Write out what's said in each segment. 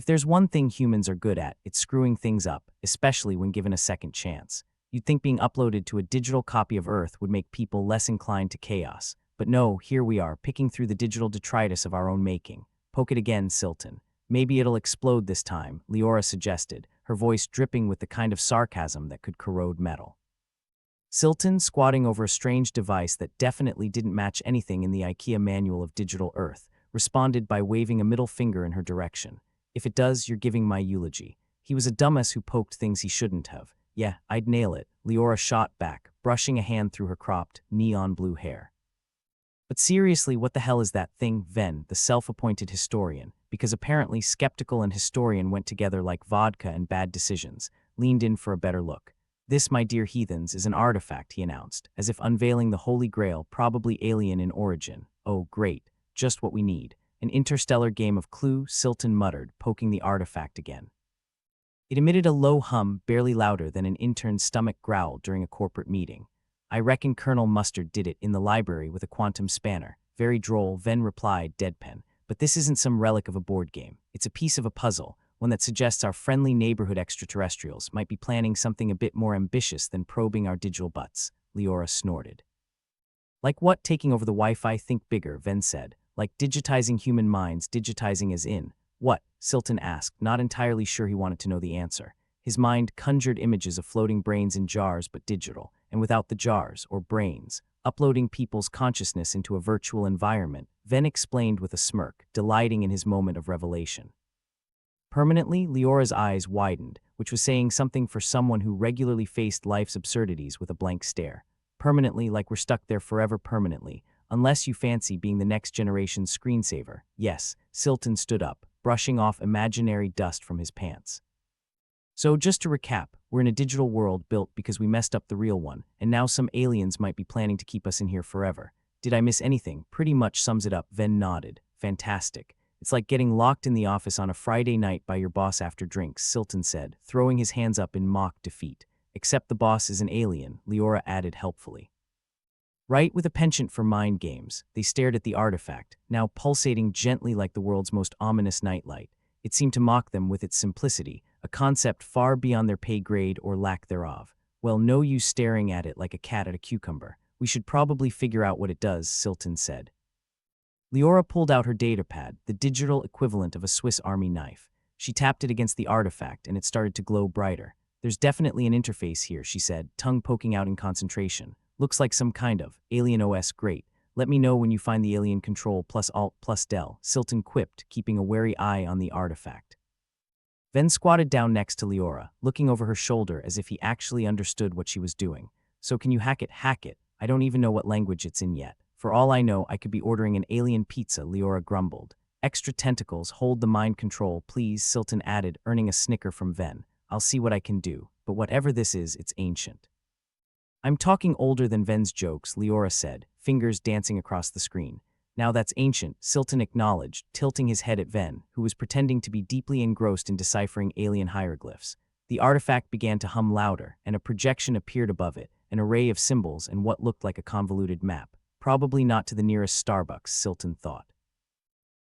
If there's one thing humans are good at, it's screwing things up, especially when given a second chance. You'd think being uploaded to a digital copy of Earth would make people less inclined to chaos. But no, here we are, picking through the digital detritus of our own making. Poke it again, Silton. Maybe it'll explode this time, Leora suggested, her voice dripping with the kind of sarcasm that could corrode metal. Silton, squatting over a strange device that definitely didn't match anything in the IKEA manual of digital Earth, responded by waving a middle finger in her direction. If it does, you're giving my eulogy. He was a dumbass who poked things he shouldn't have. Yeah, I'd nail it, Leora shot back, brushing a hand through her cropped, neon blue hair. But seriously, what the hell is that thing? Ven, the self-appointed historian, because apparently skeptical and historian went together like vodka and bad decisions, leaned in for a better look. This, my dear heathens, is an artifact, he announced, as if unveiling the Holy Grail, probably alien in origin. Oh, great. Just what we need. An interstellar game of Clue, Silton muttered, poking the artifact again. It emitted a low hum, barely louder than an intern's stomach growl during a corporate meeting. I reckon Colonel Mustard did it in the library with a quantum spanner. Very droll, Ven replied, deadpan. But this isn't some relic of a board game. It's a piece of a puzzle, one that suggests our friendly neighborhood extraterrestrials might be planning something a bit more ambitious than probing our digital butts, Leora snorted. Like what? Taking over the Wi-Fi? Think bigger, Ven said. Like digitizing human minds, digitizing as in. What? Silton asked, not entirely sure he wanted to know the answer. His mind conjured images of floating brains in jars but digital, and without the jars, or brains, uploading people's consciousness into a virtual environment, Ven explained with a smirk, delighting in his moment of revelation. Permanently, Leora's eyes widened, which was saying something for someone who regularly faced life's absurdities with a blank stare. Permanently, like we're stuck there forever permanently, unless you fancy being the next generation's screensaver. Yes, Silton stood up, brushing off imaginary dust from his pants. So just to recap, we're in a digital world built because we messed up the real one, and now some aliens might be planning to keep us in here forever. Did I miss anything? Pretty much sums it up, Ven nodded. Fantastic. It's like getting locked in the office on a Friday night by your boss after drinks, Silton said, throwing his hands up in mock defeat. Except the boss is an alien, Leora added helpfully. Right, with a penchant for mind games, they stared at the artifact, now pulsating gently like the world's most ominous nightlight. It seemed to mock them with its simplicity, a concept far beyond their pay grade or lack thereof. Well, no use staring at it like a cat at a cucumber. We should probably figure out what it does, Silton said. Leora pulled out her datapad, the digital equivalent of a Swiss Army knife. She tapped it against the artifact, and it started to glow brighter. There's definitely an interface here, she said, tongue poking out in concentration. Looks like some kind of alien OS. Great. Let me know when you find the alien control plus Alt plus Del, Silton quipped, keeping a wary eye on the artifact. Ven squatted down next to Leora, looking over her shoulder as if he actually understood what she was doing. So can you hack it? Hack it. I don't even know what language it's in yet. For all I know, I could be ordering an alien pizza, Leora grumbled. Extra tentacles, hold the mind control, please, Silton added, earning a snicker from Ven. I'll see what I can do, but whatever this is, it's ancient. I'm talking older than Ven's jokes, Leora said, fingers dancing across the screen. Now that's ancient, Silton acknowledged, tilting his head at Ven, who was pretending to be deeply engrossed in deciphering alien hieroglyphs. The artifact began to hum louder, and a projection appeared above it, an array of symbols and what looked like a convoluted map. Probably not to the nearest Starbucks, Silton thought.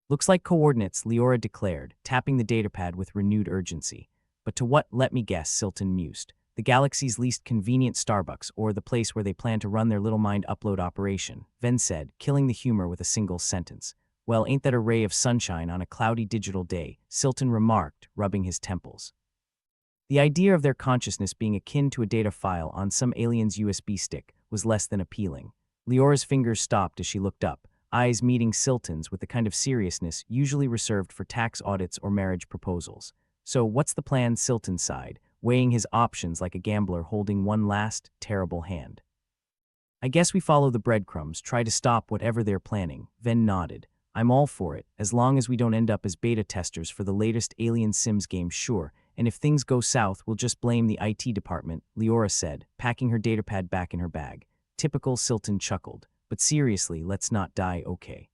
Looks like coordinates, Leora declared, tapping the datapad with renewed urgency. But to what? Let me guess, Silton mused. The galaxy's least convenient Starbucks, or the place where they plan to run their little mind upload operation, Ven said, killing the humor with a single sentence. Well, ain't that a ray of sunshine on a cloudy digital day, Silton remarked, rubbing his temples. The idea of their consciousness being akin to a data file on some alien's USB stick was less than appealing. Leora's fingers stopped as she looked up, eyes meeting Silton's with the kind of seriousness usually reserved for tax audits or marriage proposals. So what's the plan? Silton sighed, weighing his options like a gambler holding one last, terrible hand. I guess we follow the breadcrumbs, try to stop whatever they're planning, Ven nodded. I'm all for it, as long as we don't end up as beta testers for the latest Alien Sims game, sure, and if things go south, we'll just blame the IT department, Leora said, packing her datapad back in her bag. Typical, Silton chuckled. But seriously, let's not die, okay?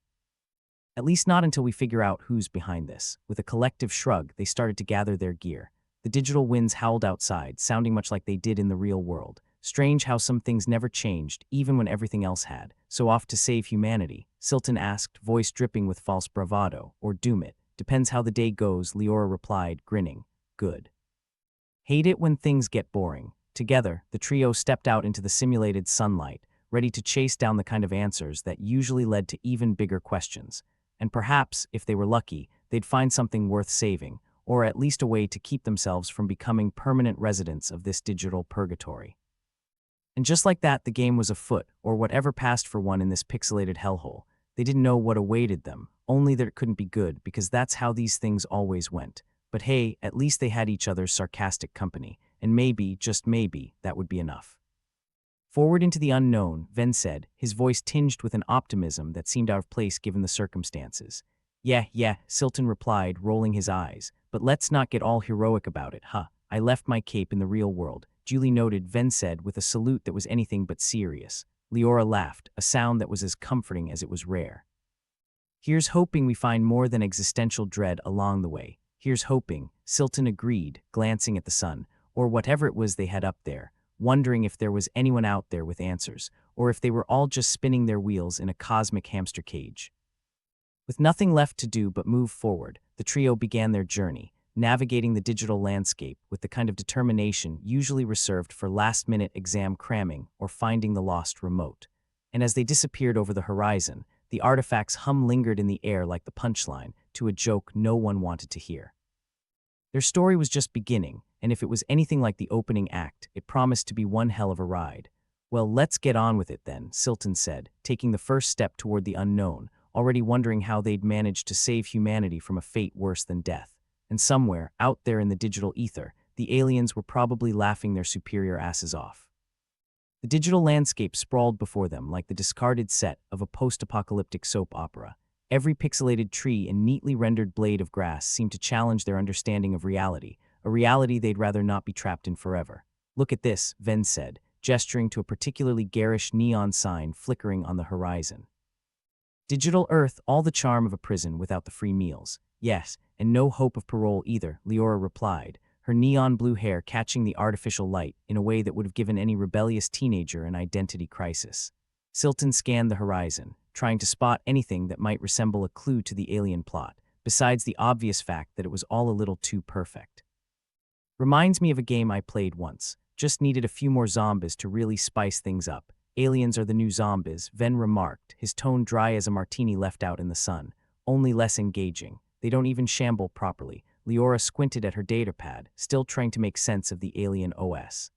At least not until we figure out who's behind this. With a collective shrug, they started to gather their gear. The digital winds howled outside, sounding much like they did in the real world. Strange how some things never changed, even when everything else had. So off to save humanity, Silton asked, voice dripping with false bravado, or doom it. Depends how the day goes, Leora replied, grinning. Good. Hate it when things get boring. Together, the trio stepped out into the simulated sunlight, ready to chase down the kind of answers that usually led to even bigger questions. And perhaps, if they were lucky, they'd find something worth saving, or at least a way to keep themselves from becoming permanent residents of this digital purgatory. And just like that, the game was afoot, or whatever passed for one in this pixelated hellhole. They didn't know what awaited them, only that it couldn't be good, because that's how these things always went. But hey, at least they had each other's sarcastic company, and maybe, just maybe, that would be enough. Forward into the unknown, Ven said, his voice tinged with an optimism that seemed out of place given the circumstances. Yeah, Silton replied, rolling his eyes, but let's not get all heroic about it, huh? I left my cape in the real world, duly noted, Ven said with a salute that was anything but serious. Leora laughed, a sound that was as comforting as it was rare. Here's hoping we find more than existential dread along the way. Here's hoping, Silton agreed, glancing at the sun, or whatever it was they had up there, wondering if there was anyone out there with answers, or if they were all just spinning their wheels in a cosmic hamster cage. With nothing left to do but move forward, the trio began their journey, navigating the digital landscape with the kind of determination usually reserved for last-minute exam cramming or finding the lost remote. And as they disappeared over the horizon, the artifact's hum lingered in the air like the punchline to a joke no one wanted to hear. Their story was just beginning, and if it was anything like the opening act, it promised to be one hell of a ride. Well, let's get on with it then, Silton said, taking the first step toward the unknown, already wondering how they'd managed to save humanity from a fate worse than death. And somewhere, out there in the digital ether, the aliens were probably laughing their superior asses off. The digital landscape sprawled before them like the discarded set of a post-apocalyptic soap opera. Every pixelated tree and neatly rendered blade of grass seemed to challenge their understanding of reality, a reality they'd rather not be trapped in forever. Look at this, Ven said, gesturing to a particularly garish neon sign flickering on the horizon. Digital Earth, all the charm of a prison without the free meals. Yes, and no hope of parole either, Leora replied, her neon blue hair catching the artificial light in a way that would have given any rebellious teenager an identity crisis. Silton scanned the horizon, trying to spot anything that might resemble a clue to the alien plot, besides the obvious fact that it was all a little too perfect. Reminds me of a game I played once. Just needed a few more zombies to really spice things up. Aliens are the new zombies, Ven remarked, his tone dry as a martini left out in the sun, only less engaging. They don't even shamble properly. Leora squinted at her datapad, still trying to make sense of the alien OS.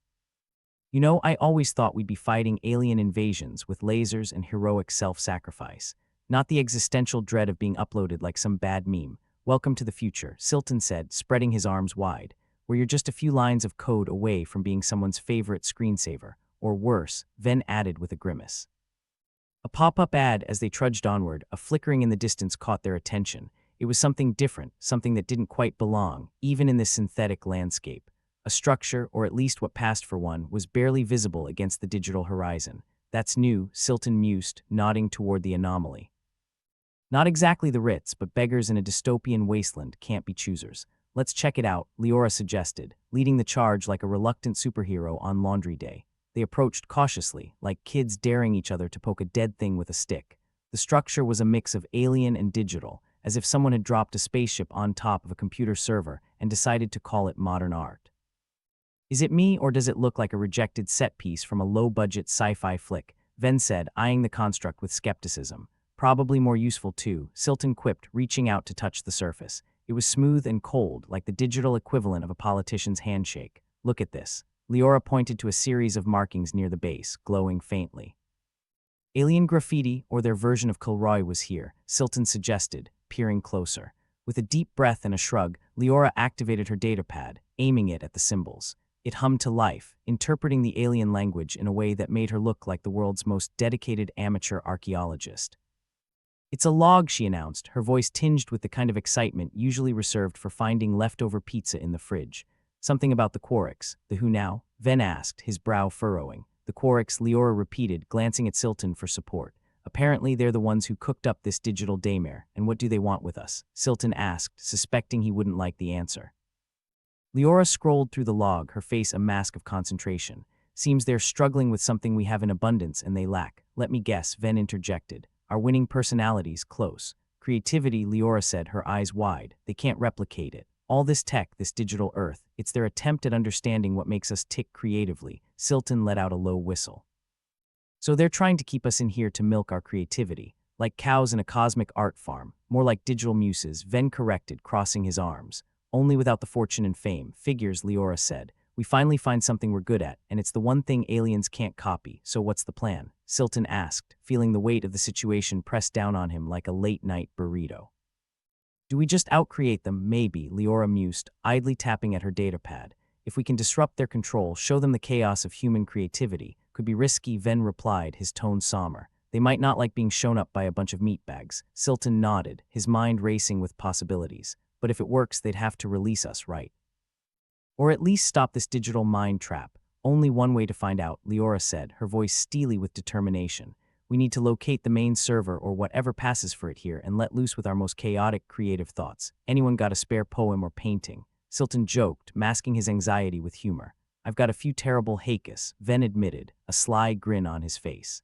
You know, I always thought we'd be fighting alien invasions with lasers and heroic self-sacrifice, not the existential dread of being uploaded like some bad meme. Welcome to the future, Silton said, spreading his arms wide, where you're just a few lines of code away from being someone's favorite screensaver, or worse, Ven added with a grimace. A pop-up ad as they trudged onward, a flickering in the distance caught their attention. It was something different, something that didn't quite belong, even in this synthetic landscape. A structure, or at least what passed for one, was barely visible against the digital horizon. That's new, Silton mused, nodding toward the anomaly. Not exactly the Ritz, but beggars in a dystopian wasteland can't be choosers. Let's check it out, Leora suggested, leading the charge like a reluctant superhero on laundry day. They approached cautiously, like kids daring each other to poke a dead thing with a stick. The structure was a mix of alien and digital, as if someone had dropped a spaceship on top of a computer server and decided to call it modern art. Is it me, or does it look like a rejected set piece from a low-budget sci-fi flick? Ven said, eyeing the construct with skepticism. Probably more useful too, Silton quipped, reaching out to touch the surface. It was smooth and cold, like the digital equivalent of a politician's handshake. Look at this. Leora pointed to a series of markings near the base, glowing faintly. Alien graffiti, or their version of Kilroy, was here, Silton suggested, peering closer. With a deep breath and a shrug, Leora activated her datapad, aiming it at the symbols. It hummed to life, interpreting the alien language in a way that made her look like the world's most dedicated amateur archaeologist. It's a log, she announced, her voice tinged with the kind of excitement usually reserved for finding leftover pizza in the fridge. Something about the Quarks. The who now? Ven asked, his brow furrowing. The Quarks, Leora repeated, glancing at Silton for support. Apparently they're the ones who cooked up this digital daymare, and what do they want with us? Silton asked, suspecting he wouldn't like the answer. Leora scrolled through the log, her face a mask of concentration. Seems they're struggling with something we have in abundance and they lack. Let me guess, Ven interjected. Our winning personalities, close. Creativity, Leora said, her eyes wide. They can't replicate it. All this tech, this digital Earth, it's their attempt at understanding what makes us tick creatively. Silton let out a low whistle. So they're trying to keep us in here to milk our creativity, like cows in a cosmic art farm, more like digital muses, Ven corrected, crossing his arms. Only without the fortune and fame. Figures, Leora said. We finally find something we're good at, and it's the one thing aliens can't copy, so what's the plan? Silton asked, feeling the weight of the situation pressed down on him like a late-night burrito. Do we just outcreate them? Maybe, Leora mused, idly tapping at her datapad. If we can disrupt their control, show them the chaos of human creativity. Could be risky, Ven replied, his tone somber. They might not like being shown up by a bunch of meatbags. Silton nodded, his mind racing with possibilities. But if it works, they'd have to release us, right? Or at least stop this digital mind trap. Only one way to find out, Leora said, her voice steely with determination. We need to locate the main server or whatever passes for it here and let loose with our most chaotic, creative thoughts. Anyone got a spare poem or painting? Silton joked, masking his anxiety with humor. I've got a few terrible haikus, Ven admitted, a sly grin on his face.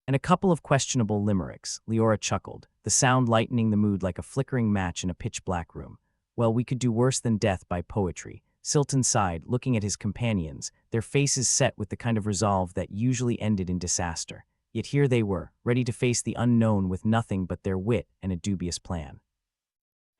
And a couple of questionable limericks, Leora chuckled, the sound lightening the mood like a flickering match in a pitch-black room. Well, we could do worse than death by poetry. Silton sighed, looking at his companions, their faces set with the kind of resolve that usually ended in disaster. Yet here they were, ready to face the unknown with nothing but their wit and a dubious plan.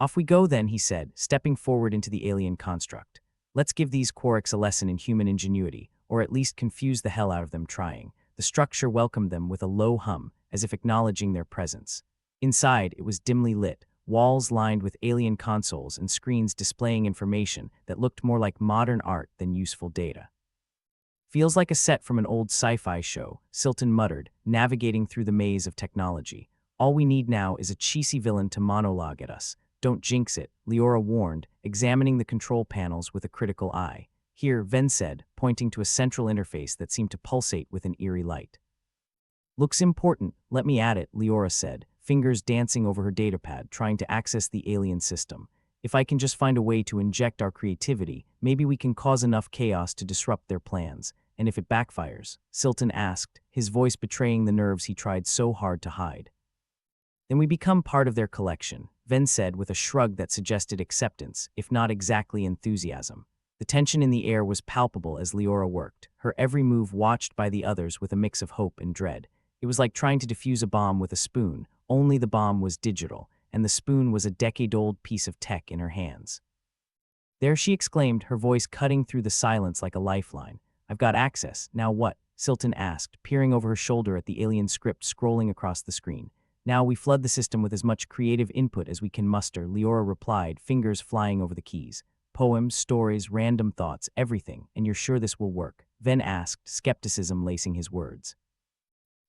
Off we go then, he said, stepping forward into the alien construct. Let's give these Quarks a lesson in human ingenuity, or at least confuse the hell out of them trying. The structure welcomed them with a low hum, as if acknowledging their presence. Inside, it was dimly lit, walls lined with alien consoles and screens displaying information that looked more like modern art than useful data. Feels like a set from an old sci-fi show, Silton muttered, navigating through the maze of technology. All we need now is a cheesy villain to monologue at us. Don't jinx it, Leora warned, examining the control panels with a critical eye. Here, Ven said, pointing to a central interface that seemed to pulsate with an eerie light. Looks important, let me at it, Leora said, fingers dancing over her datapad, trying to access the alien system. If I can just find a way to inject our creativity, maybe we can cause enough chaos to disrupt their plans. And if it backfires? Silton asked, his voice betraying the nerves he tried so hard to hide. Then we become part of their collection, Ven said with a shrug that suggested acceptance, if not exactly enthusiasm. The tension in the air was palpable as Leora worked, her every move watched by the others with a mix of hope and dread. It was like trying to defuse a bomb with a spoon, only the bomb was digital, and the spoon was a decade-old piece of tech in her hands. There, she exclaimed, her voice cutting through the silence like a lifeline. I've got access, now what? Silton asked, peering over her shoulder at the alien script scrolling across the screen. Now we flood the system with as much creative input as we can muster, Leora replied, fingers flying over the keys. Poems, stories, random thoughts, everything, and you're sure this will work? Ven asked, skepticism lacing his words.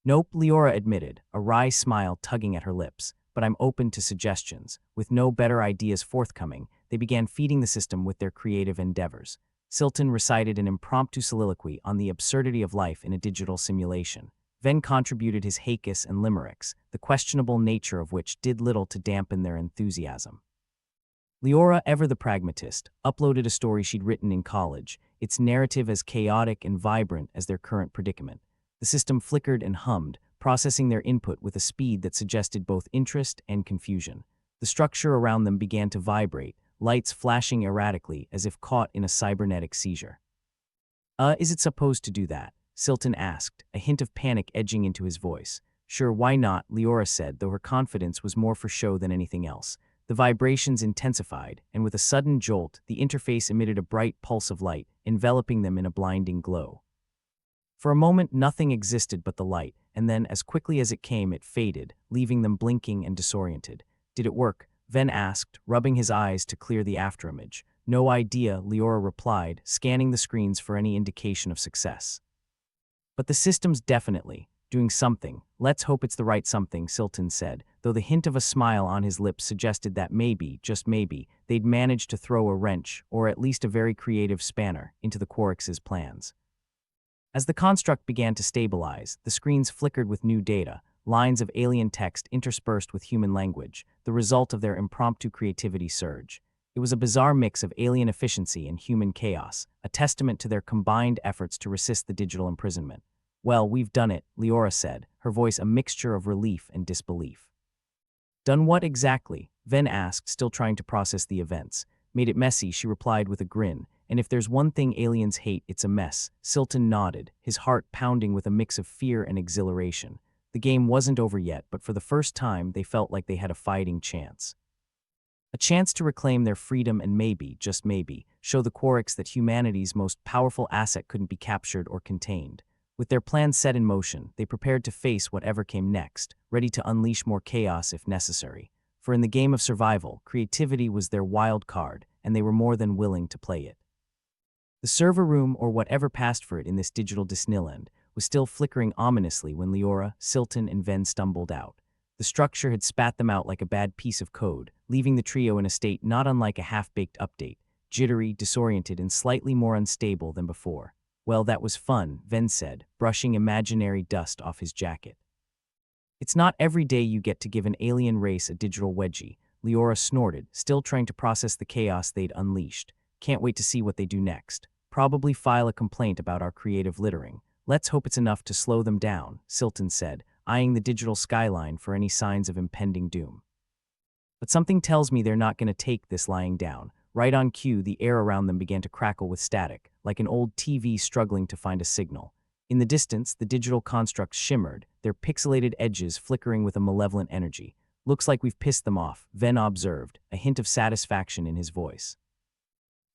Nope, Leora admitted, a wry smile tugging at her lips, but I'm open to suggestions. With no better ideas forthcoming, they began feeding the system with their creative endeavors. Silton recited an impromptu soliloquy on the absurdity of life in a digital simulation. Ven contributed his haikus and limericks, the questionable nature of which did little to dampen their enthusiasm. Leora, ever the pragmatist, uploaded a story she'd written in college, its narrative as chaotic and vibrant as their current predicament. The system flickered and hummed, processing their input with a speed that suggested both interest and confusion. The structure around them began to vibrate, lights flashing erratically as if caught in a cybernetic seizure. Is it supposed to do that? Silton asked, a hint of panic edging into his voice. Sure, why not, Leora said, though her confidence was more for show than anything else. The vibrations intensified, and with a sudden jolt, the interface emitted a bright pulse of light, enveloping them in a blinding glow. For a moment, nothing existed but the light, and then, as quickly as it came, it faded, leaving them blinking and disoriented. Did it work? Ven asked, rubbing his eyes to clear the afterimage. No idea, Leora replied, scanning the screens for any indication of success. But the system's definitely doing something. Let's hope it's the right something, Silton said, though the hint of a smile on his lips suggested that maybe, just maybe, they'd managed to throw a wrench, or at least a very creative spanner, into the Quarks' plans. As the construct began to stabilize, the screens flickered with new data, lines of alien text interspersed with human language, the result of their impromptu creativity surge. It was a bizarre mix of alien efficiency and human chaos, a testament to their combined efforts to resist the digital imprisonment. Well, we've done it, Leora said, her voice a mixture of relief and disbelief. Done what exactly? Ven asked, still trying to process the events. Made it messy, she replied with a grin. And if there's one thing aliens hate, it's a mess. Silton nodded, his heart pounding with a mix of fear and exhilaration. The game wasn't over yet, but for the first time, they felt like they had a fighting chance. A chance to reclaim their freedom and maybe, just maybe, show the Quarks that humanity's most powerful asset couldn't be captured or contained. With their plans set in motion, they prepared to face whatever came next, ready to unleash more chaos if necessary. For in the game of survival, creativity was their wild card, and they were more than willing to play it. The server room, or whatever passed for it in this digital Disneyland, was still flickering ominously when Leora, Silton, and Ven stumbled out. The structure had spat them out like a bad piece of code, leaving the trio in a state not unlike a half-baked update, jittery, disoriented, and slightly more unstable than before. Well, that was fun, Ven said, brushing imaginary dust off his jacket. It's not every day you get to give an alien race a digital wedgie, Leora snorted, still trying to process the chaos they'd unleashed. Can't wait to see what they do next. Probably file a complaint about our creative littering. Let's hope it's enough to slow them down, Silton said, eyeing the digital skyline for any signs of impending doom. But something tells me they're not going to take this lying down. Right on cue, the air around them began to crackle with static, like an old TV struggling to find a signal. In the distance, the digital constructs shimmered, their pixelated edges flickering with a malevolent energy. Looks like we've pissed them off, Ven observed, a hint of satisfaction in his voice.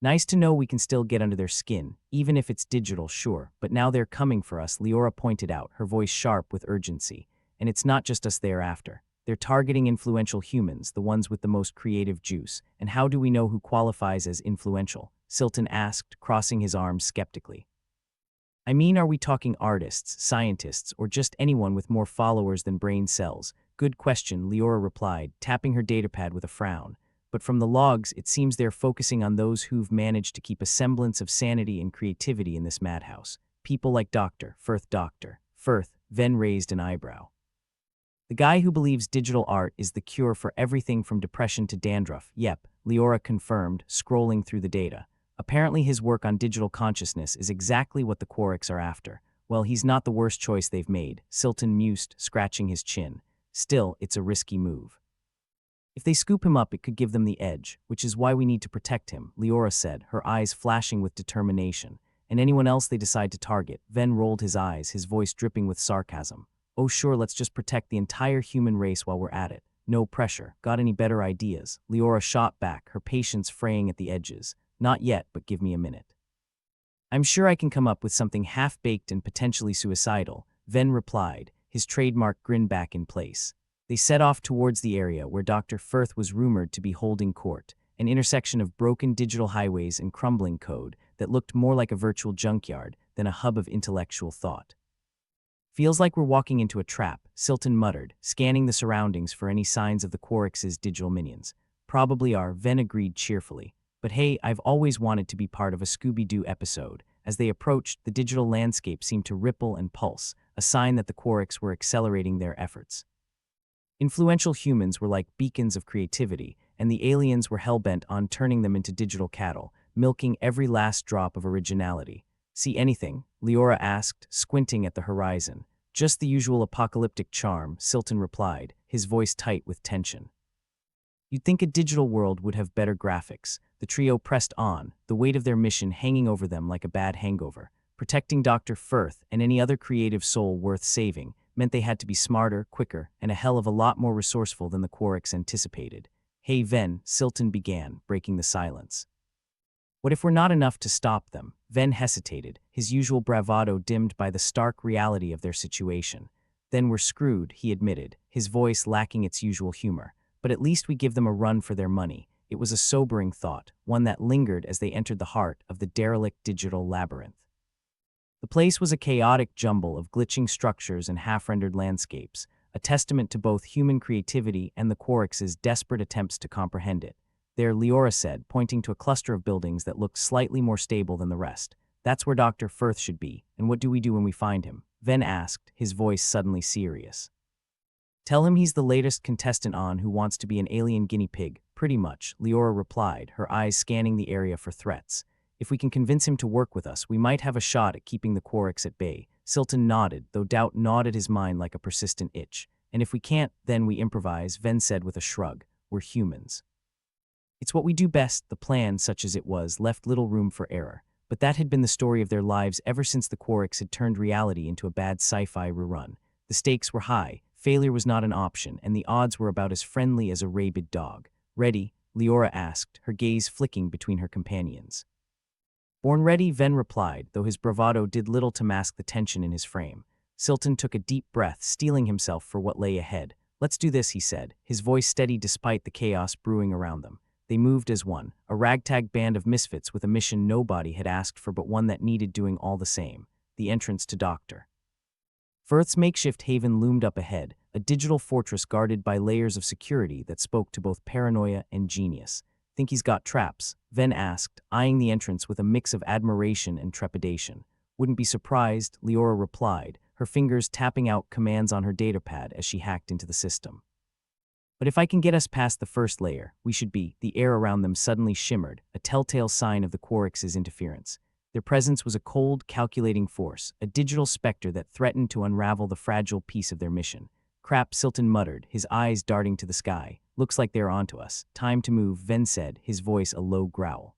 Nice to know we can still get under their skin, even if it's digital, sure, but now they're coming for us, Leora pointed out, her voice sharp with urgency. And it's not just us they're after. They're targeting influential humans, the ones with the most creative juice. And how do we know who qualifies as influential? Silton asked, crossing his arms skeptically. I mean, are we talking artists, scientists, or just anyone with more followers than brain cells? Good question, Leora replied, tapping her datapad with a frown. But from the logs, it seems they're focusing on those who've managed to keep a semblance of sanity and creativity in this madhouse. People like Dr. Firth, Ven raised an eyebrow. The guy who believes digital art is the cure for everything from depression to dandruff. Yep, Leora confirmed, scrolling through the data. Apparently his work on digital consciousness is exactly what the Quarks are after. Well, he's not the worst choice they've made, Silton mused, scratching his chin. Still, it's a risky move. If they scoop him up, it could give them the edge, which is why we need to protect him, Leora said, her eyes flashing with determination. And anyone else they decide to target. Ven rolled his eyes, his voice dripping with sarcasm. Oh sure, let's just protect the entire human race while we're at it. No pressure. Got any better ideas? Leora shot back, her patience fraying at the edges. Not yet, but give me a minute. I'm sure I can come up with something half-baked and potentially suicidal, Ven replied, his trademark grin back in place. They set off towards the area where Dr. Firth was rumored to be holding court, an intersection of broken digital highways and crumbling code that looked more like a virtual junkyard than a hub of intellectual thought. Feels like we're walking into a trap, Silton muttered, scanning the surroundings for any signs of the Quarks' digital minions. Probably are, Ven agreed cheerfully. But hey, I've always wanted to be part of a Scooby-Doo episode. As they approached, the digital landscape seemed to ripple and pulse, a sign that the Quarks were accelerating their efforts. Influential humans were like beacons of creativity, and the aliens were hell-bent on turning them into digital cattle, milking every last drop of originality. See anything? Leora asked, squinting at the horizon. Just the usual apocalyptic charm, Silton replied, his voice tight with tension. You'd think a digital world would have better graphics. The trio pressed on, the weight of their mission hanging over them like a bad hangover. Protecting Dr. Firth and any other creative soul worth saving meant they had to be smarter, quicker, and a hell of a lot more resourceful than the Quarks anticipated. Hey Ven, Silton began, breaking the silence. What if we're not enough to stop them? Ven hesitated, his usual bravado dimmed by the stark reality of their situation. Then we're screwed, he admitted, his voice lacking its usual humor. But at least we give them a run for their money. It was a sobering thought, one that lingered as they entered the heart of the derelict digital labyrinth. The place was a chaotic jumble of glitching structures and half-rendered landscapes, a testament to both human creativity and the Quarks' desperate attempts to comprehend it. There, Leora said, pointing to a cluster of buildings that looked slightly more stable than the rest. That's where Dr. Firth should be, and what do we do when we find him? Ven asked, his voice suddenly serious. Tell him he's the latest contestant on Who Wants to Be an Alien Guinea Pig, pretty much, Leora replied, her eyes scanning the area for threats. If we can convince him to work with us, we might have a shot at keeping the Quarks at bay. Silton nodded, though doubt gnawed at his mind like a persistent itch. And if we can't, then we improvise, Ven said with a shrug. We're humans. It's what we do best. The plan, such as it was, left little room for error. But that had been the story of their lives ever since the Quarks had turned reality into a bad sci-fi rerun. The stakes were high, failure was not an option, and the odds were about as friendly as a rabid dog. Ready? Leora asked, her gaze flicking between her companions. Born ready, Ven replied, though his bravado did little to mask the tension in his frame. Silton took a deep breath, steeling himself for what lay ahead. Let's do this, he said, his voice steady despite the chaos brewing around them. They moved as one, a ragtag band of misfits with a mission nobody had asked for but one that needed doing all the same, the entrance to Dr. Firth's makeshift haven loomed up ahead, a digital fortress guarded by layers of security that spoke to both paranoia and genius. Think he's got traps? Ven asked, eyeing the entrance with a mix of admiration and trepidation. Wouldn't be surprised, Leora replied, her fingers tapping out commands on her datapad as she hacked into the system. But if I can get us past the first layer, we should be. The air around them suddenly shimmered, a telltale sign of the Quarks' interference. Their presence was a cold, calculating force, a digital specter that threatened to unravel the fragile piece of their mission. Crap, Silton muttered, his eyes darting to the sky. Looks like they're onto us. Time to move, Ven said, his voice a low growl.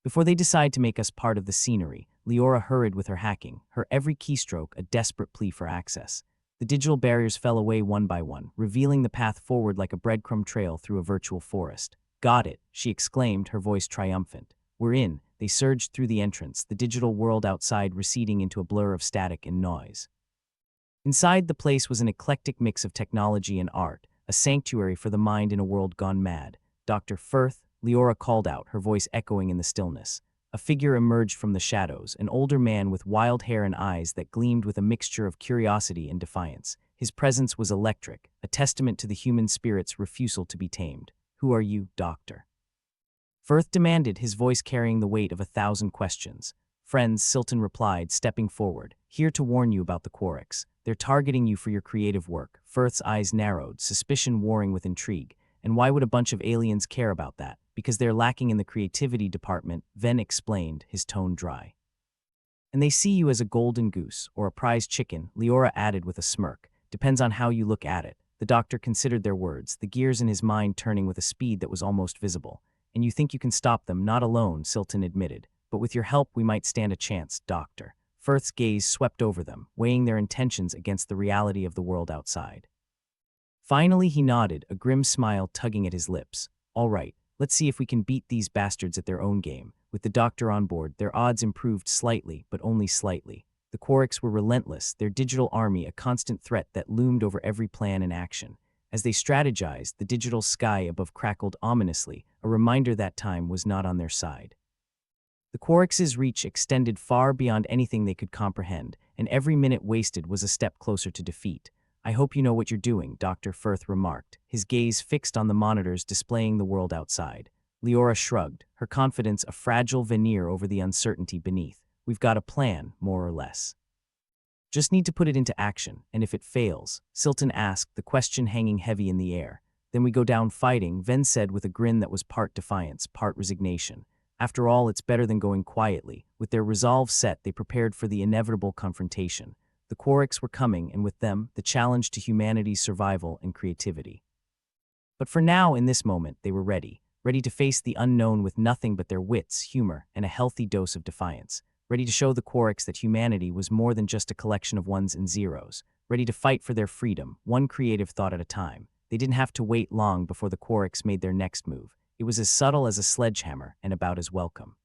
Before they decide to make us part of the scenery, Leora hurried with her hacking, her every keystroke a desperate plea for access. The digital barriers fell away one by one, revealing the path forward like a breadcrumb trail through a virtual forest. Got it, she exclaimed, her voice triumphant. We're in. They surged through the entrance, the digital world outside receding into a blur of static and noise. Inside the place was an eclectic mix of technology and art, a sanctuary for the mind in a world gone mad. Dr. Firth, Leora called out, her voice echoing in the stillness. A figure emerged from the shadows, an older man with wild hair and eyes that gleamed with a mixture of curiosity and defiance. His presence was electric, a testament to the human spirit's refusal to be tamed. Who are you, Doctor? Firth demanded, his voice carrying the weight of 1,000 questions. Friends, Silton replied, stepping forward. Here to warn you about the Quarks. They're targeting you for your creative work. Firth's eyes narrowed, suspicion warring with intrigue. And why would a bunch of aliens care about that? Because they're lacking in the creativity department, Ven explained, his tone dry. And they see you as a golden goose, or a prize chicken, Leora added with a smirk. Depends on how you look at it. The doctor considered their words, the gears in his mind turning with a speed that was almost visible. And you think you can stop them, not alone, Silton admitted. But with your help we might stand a chance, Doctor. Firth's gaze swept over them, weighing their intentions against the reality of the world outside. Finally he nodded, a grim smile tugging at his lips. All right, let's see if we can beat these bastards at their own game. With the doctor on board, their odds improved slightly, but only slightly. The Quarks were relentless, their digital army a constant threat that loomed over every plan and action. As they strategized, the digital sky above crackled ominously, a reminder that time was not on their side. The Quarks' reach extended far beyond anything they could comprehend, and every minute wasted was a step closer to defeat. I hope you know what you're doing, Dr. Firth remarked, his gaze fixed on the monitors displaying the world outside. Leora shrugged, her confidence a fragile veneer over the uncertainty beneath. We've got a plan, more or less. Just need to put it into action, and if it fails, Silton asked, the question hanging heavy in the air. Then we go down fighting, Ven said with a grin that was part defiance, part resignation. After all, it's better than going quietly. With their resolve set, they prepared for the inevitable confrontation. The Quarks were coming, and with them, the challenge to humanity's survival and creativity. But for now, in this moment, they were ready to face the unknown with nothing but their wits, humor, and a healthy dose of defiance. Ready to show the Quarks that humanity was more than just a collection of ones and zeros. Ready to fight for their freedom, one creative thought at a time. They didn't have to wait long before the Quarks made their next move. It was as subtle as a sledgehammer and about as welcome.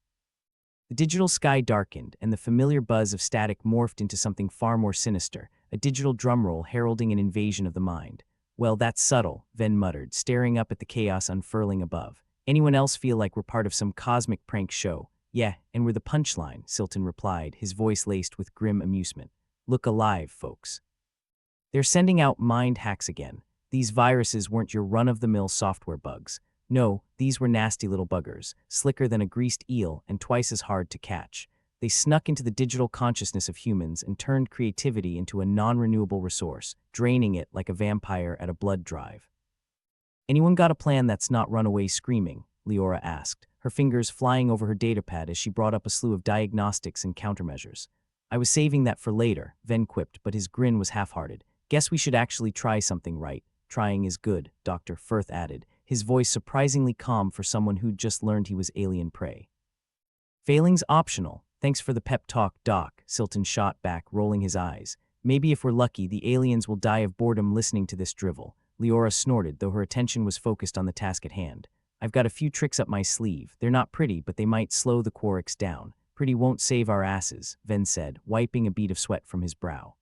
The digital sky darkened, and the familiar buzz of static morphed into something far more sinister, a digital drumroll heralding an invasion of the mind. Well, that's subtle, Ven muttered, staring up at the chaos unfurling above. Anyone else feel like we're part of some cosmic prank show? Yeah, and we're the punchline, Silton replied, his voice laced with grim amusement. Look alive, folks. They're sending out mind hacks again. These viruses weren't your run-of-the-mill software bugs. No, these were nasty little buggers, slicker than a greased eel and twice as hard to catch. They snuck into the digital consciousness of humans and turned creativity into a non-renewable resource, draining it like a vampire at a blood drive. Anyone got a plan that's not run away screaming? Leora asked, her fingers flying over her datapad as she brought up a slew of diagnostics and countermeasures. I was saving that for later, Ven quipped, but his grin was half-hearted. Guess we should actually try something right. Trying is good, Dr. Firth added, his voice surprisingly calm for someone who'd just learned he was alien prey. Failing's optional. Thanks for the pep talk, Doc, Silton shot back, rolling his eyes. Maybe if we're lucky, the aliens will die of boredom listening to this drivel. Leora snorted, though her attention was focused on the task at hand. I've got a few tricks up my sleeve. They're not pretty, but they might slow the Quarks down. Pretty won't save our asses, Ven said, wiping a bead of sweat from his brow.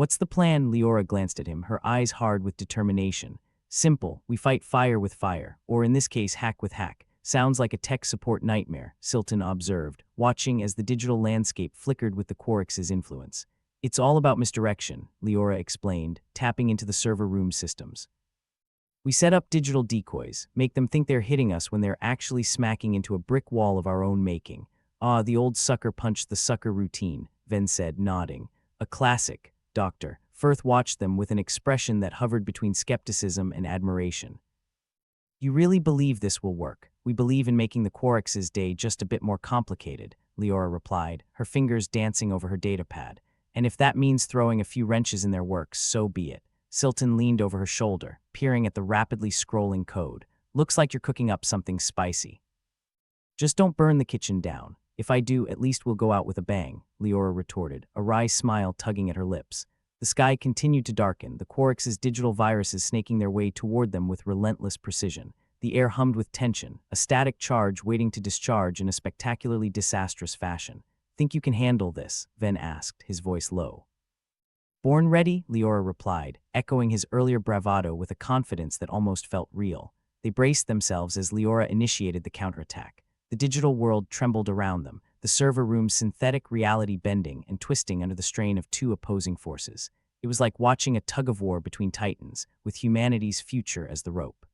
What's the plan? Leora glanced at him, her eyes hard with determination. Simple, we fight fire with fire, or in this case hack with hack. Sounds like a tech support nightmare, Silton observed, watching as the digital landscape flickered with the Quarks' influence. It's all about misdirection, Leora explained, tapping into the server room systems. We set up digital decoys, make them think they're hitting us when they're actually smacking into a brick wall of our own making. Ah, the old sucker punched the sucker routine, Ven said, nodding. A classic, Doctor. Firth watched them with an expression that hovered between skepticism and admiration. You really believe this will work? We believe in making the Quarks' day just a bit more complicated, Leora replied, her fingers dancing over her datapad. And if that means throwing a few wrenches in their works, so be it. Silton leaned over her shoulder, peering at the rapidly scrolling code. Looks like you're cooking up something spicy. Just don't burn the kitchen down. If I do, at least we'll go out with a bang, Leora retorted, a wry smile tugging at her lips. The sky continued to darken, the Quarks' digital viruses snaking their way toward them with relentless precision. The air hummed with tension, a static charge waiting to discharge in a spectacularly disastrous fashion. Think you can handle this? Ven asked, his voice low. Born ready, Leora replied, echoing his earlier bravado with a confidence that almost felt real. They braced themselves as Leora initiated the counterattack. The digital world trembled around them, the server room's synthetic reality bending and twisting under the strain of two opposing forces. It was like watching a tug-of-war between titans, with humanity's future as the rope.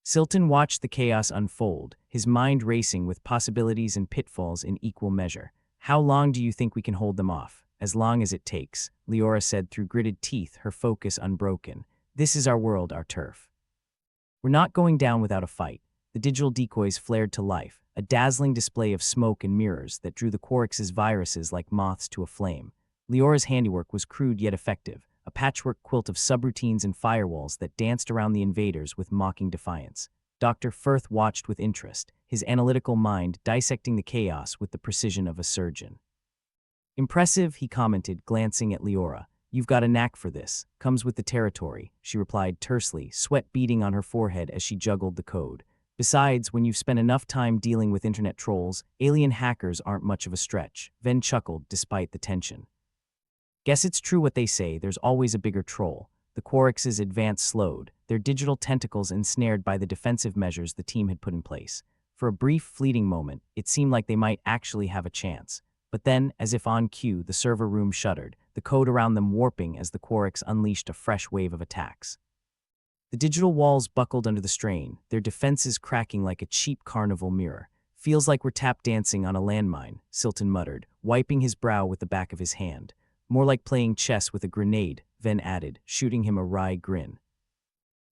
Silton watched the chaos unfold, his mind racing with possibilities and pitfalls in equal measure. How long do you think we can hold them off? As long as it takes, Leora said through gritted teeth, her focus unbroken. This is our world, our turf. We're not going down without a fight. The digital decoys flared to life, a dazzling display of smoke and mirrors that drew the Quarks' viruses like moths to a flame. Leora's handiwork was crude yet effective, a patchwork quilt of subroutines and firewalls that danced around the invaders with mocking defiance. Dr. Firth watched with interest, his analytical mind dissecting the chaos with the precision of a surgeon. Impressive, he commented, glancing at Leora. You've got a knack for this. Comes with the territory, she replied tersely, sweat beading on her forehead as she juggled the code. Besides, when you've spent enough time dealing with internet trolls, alien hackers aren't much of a stretch. Ven chuckled despite the tension. Guess it's true what they say, there's always a bigger troll. The Quarks' advance slowed, their digital tentacles ensnared by the defensive measures the team had put in place. For a brief, fleeting moment, it seemed like they might actually have a chance. But then, as if on cue, the server room shuddered, the code around them warping as the Quarks unleashed a fresh wave of attacks. The digital walls buckled under the strain, their defenses cracking like a cheap carnival mirror. Feels like we're tap dancing on a landmine, Silton muttered, wiping his brow with the back of his hand. More like playing chess with a grenade, Ven added, shooting him a wry grin.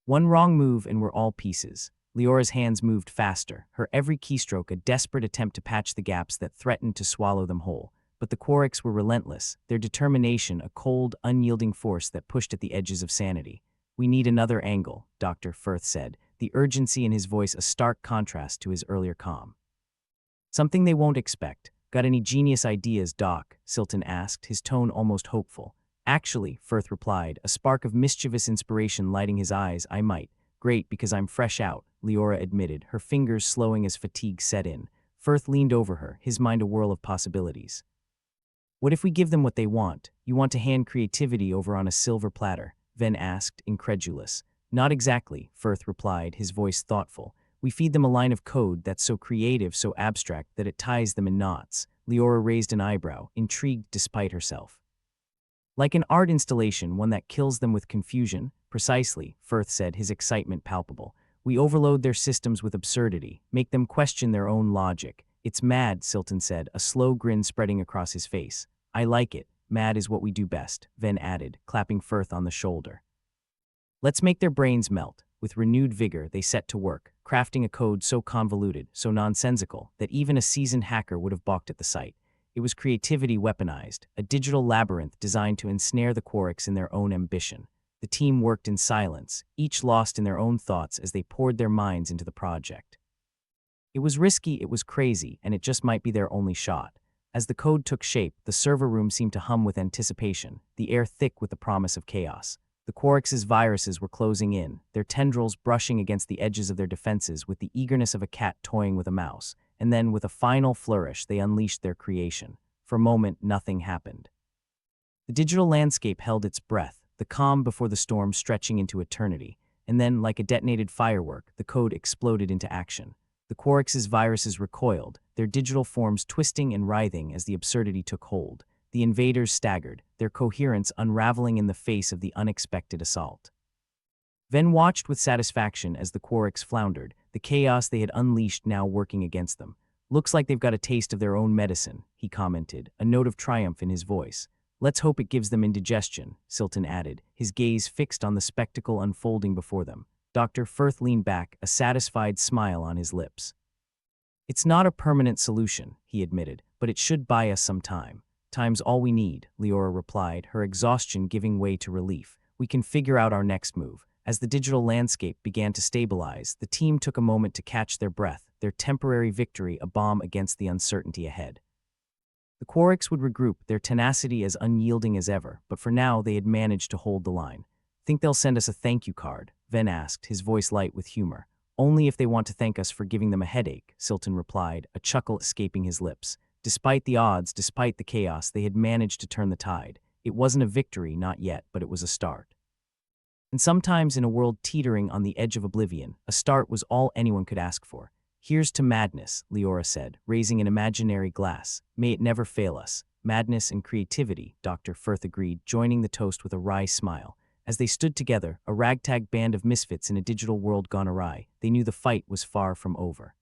One wrong move and we're all pieces. Leora's hands moved faster, her every keystroke a desperate attempt to patch the gaps that threatened to swallow them whole. But the Quarks were relentless, their determination a cold, unyielding force that pushed at the edges of sanity. We need another angle, Dr. Firth said, the urgency in his voice a stark contrast to his earlier calm. Something they won't expect. Got any genius ideas, Doc? Silton asked, his tone almost hopeful. Actually, Firth replied, a spark of mischievous inspiration lighting his eyes. I might. Great, because I'm fresh out, Leora admitted, her fingers slowing as fatigue set in. Firth leaned over her, his mind a whirl of possibilities. What if we give them what they want? You want to hand creativity over on a silver platter? Ven asked, incredulous. Not exactly, Firth replied, his voice thoughtful. We feed them a line of code that's so creative, so abstract, that it ties them in knots. Leora raised an eyebrow, intrigued despite herself. Like an art installation, one that kills them with confusion? Precisely, Firth said, his excitement palpable. We overload their systems with absurdity, make them question their own logic. It's mad, Silton said, a slow grin spreading across his face. I like it. Mad is what we do best, Ven added, clapping Firth on the shoulder. Let's make their brains melt. With renewed vigor, they set to work, crafting a code so convoluted, so nonsensical, that even a seasoned hacker would have balked at the sight. It was creativity weaponized, a digital labyrinth designed to ensnare the Quarks in their own ambition. The team worked in silence, each lost in their own thoughts as they poured their minds into the project. It was risky, it was crazy, and it just might be their only shot. As the code took shape, the server room seemed to hum with anticipation, the air thick with the promise of chaos. The Quarks' viruses were closing in, their tendrils brushing against the edges of their defenses with the eagerness of a cat toying with a mouse, and then with a final flourish they unleashed their creation. For a moment, nothing happened. The digital landscape held its breath, the calm before the storm stretching into eternity, and then, like a detonated firework, the code exploded into action. The Quarks' viruses recoiled, their digital forms twisting and writhing as the absurdity took hold. The invaders staggered, their coherence unraveling in the face of the unexpected assault. Ven watched with satisfaction as the Quarks floundered, the chaos they had unleashed now working against them. "Looks like they've got a taste of their own medicine," he commented, a note of triumph in his voice. "Let's hope it gives them indigestion," Silton added, his gaze fixed on the spectacle unfolding before them. Dr. Firth leaned back, a satisfied smile on his lips. "It's not a permanent solution," he admitted, "but it should buy us some time." "Time's all we need," Leora replied, her exhaustion giving way to relief. "We can figure out our next move." As the digital landscape began to stabilize, the team took a moment to catch their breath, their temporary victory a balm against the uncertainty ahead. The Quarks would regroup, their tenacity as unyielding as ever, but for now they had managed to hold the line. "Think they'll send us a thank you card?" Ven asked, his voice light with humor. "Only if they want to thank us for giving them a headache," Silton replied, a chuckle escaping his lips. Despite the odds, despite the chaos, they had managed to turn the tide. It wasn't a victory, not yet, but it was a start. And sometimes in a world teetering on the edge of oblivion, a start was all anyone could ask for. "Here's to madness," Leora said, raising an imaginary glass. "May it never fail us." "Madness and creativity," Dr. Firth agreed, joining the toast with a wry smile. As they stood together, a ragtag band of misfits in a digital world gone awry, they knew the fight was far from over.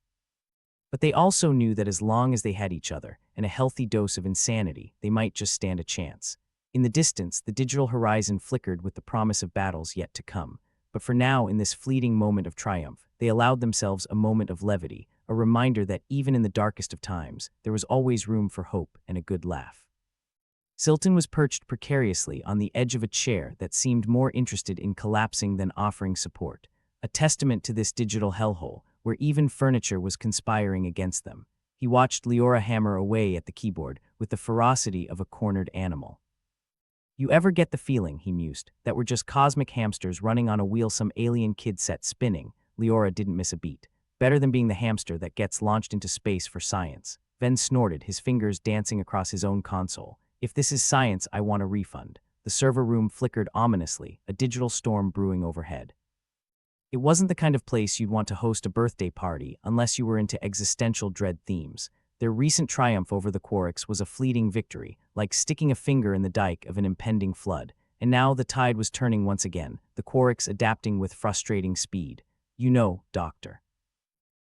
But they also knew that as long as they had each other, and a healthy dose of insanity, they might just stand a chance. In the distance, the digital horizon flickered with the promise of battles yet to come. But for now, in this fleeting moment of triumph, they allowed themselves a moment of levity, a reminder that even in the darkest of times, there was always room for hope and a good laugh. Silton was perched precariously on the edge of a chair that seemed more interested in collapsing than offering support, a testament to this digital hellhole, where even furniture was conspiring against them. He watched Leora hammer away at the keyboard with the ferocity of a cornered animal. "You ever get the feeling," he mused, "that we're just cosmic hamsters running on a wheel some alien kid set spinning?" Leora didn't miss a beat. "Better than being the hamster that gets launched into space for science." Ven snorted, his fingers dancing across his own console. "If this is science, I want a refund." The server room flickered ominously, a digital storm brewing overhead. It wasn't the kind of place you'd want to host a birthday party unless you were into existential dread themes. Their recent triumph over the Quarks was a fleeting victory, like sticking a finger in the dike of an impending flood. And now the tide was turning once again, the Quarks adapting with frustrating speed. "You know, Doctor,"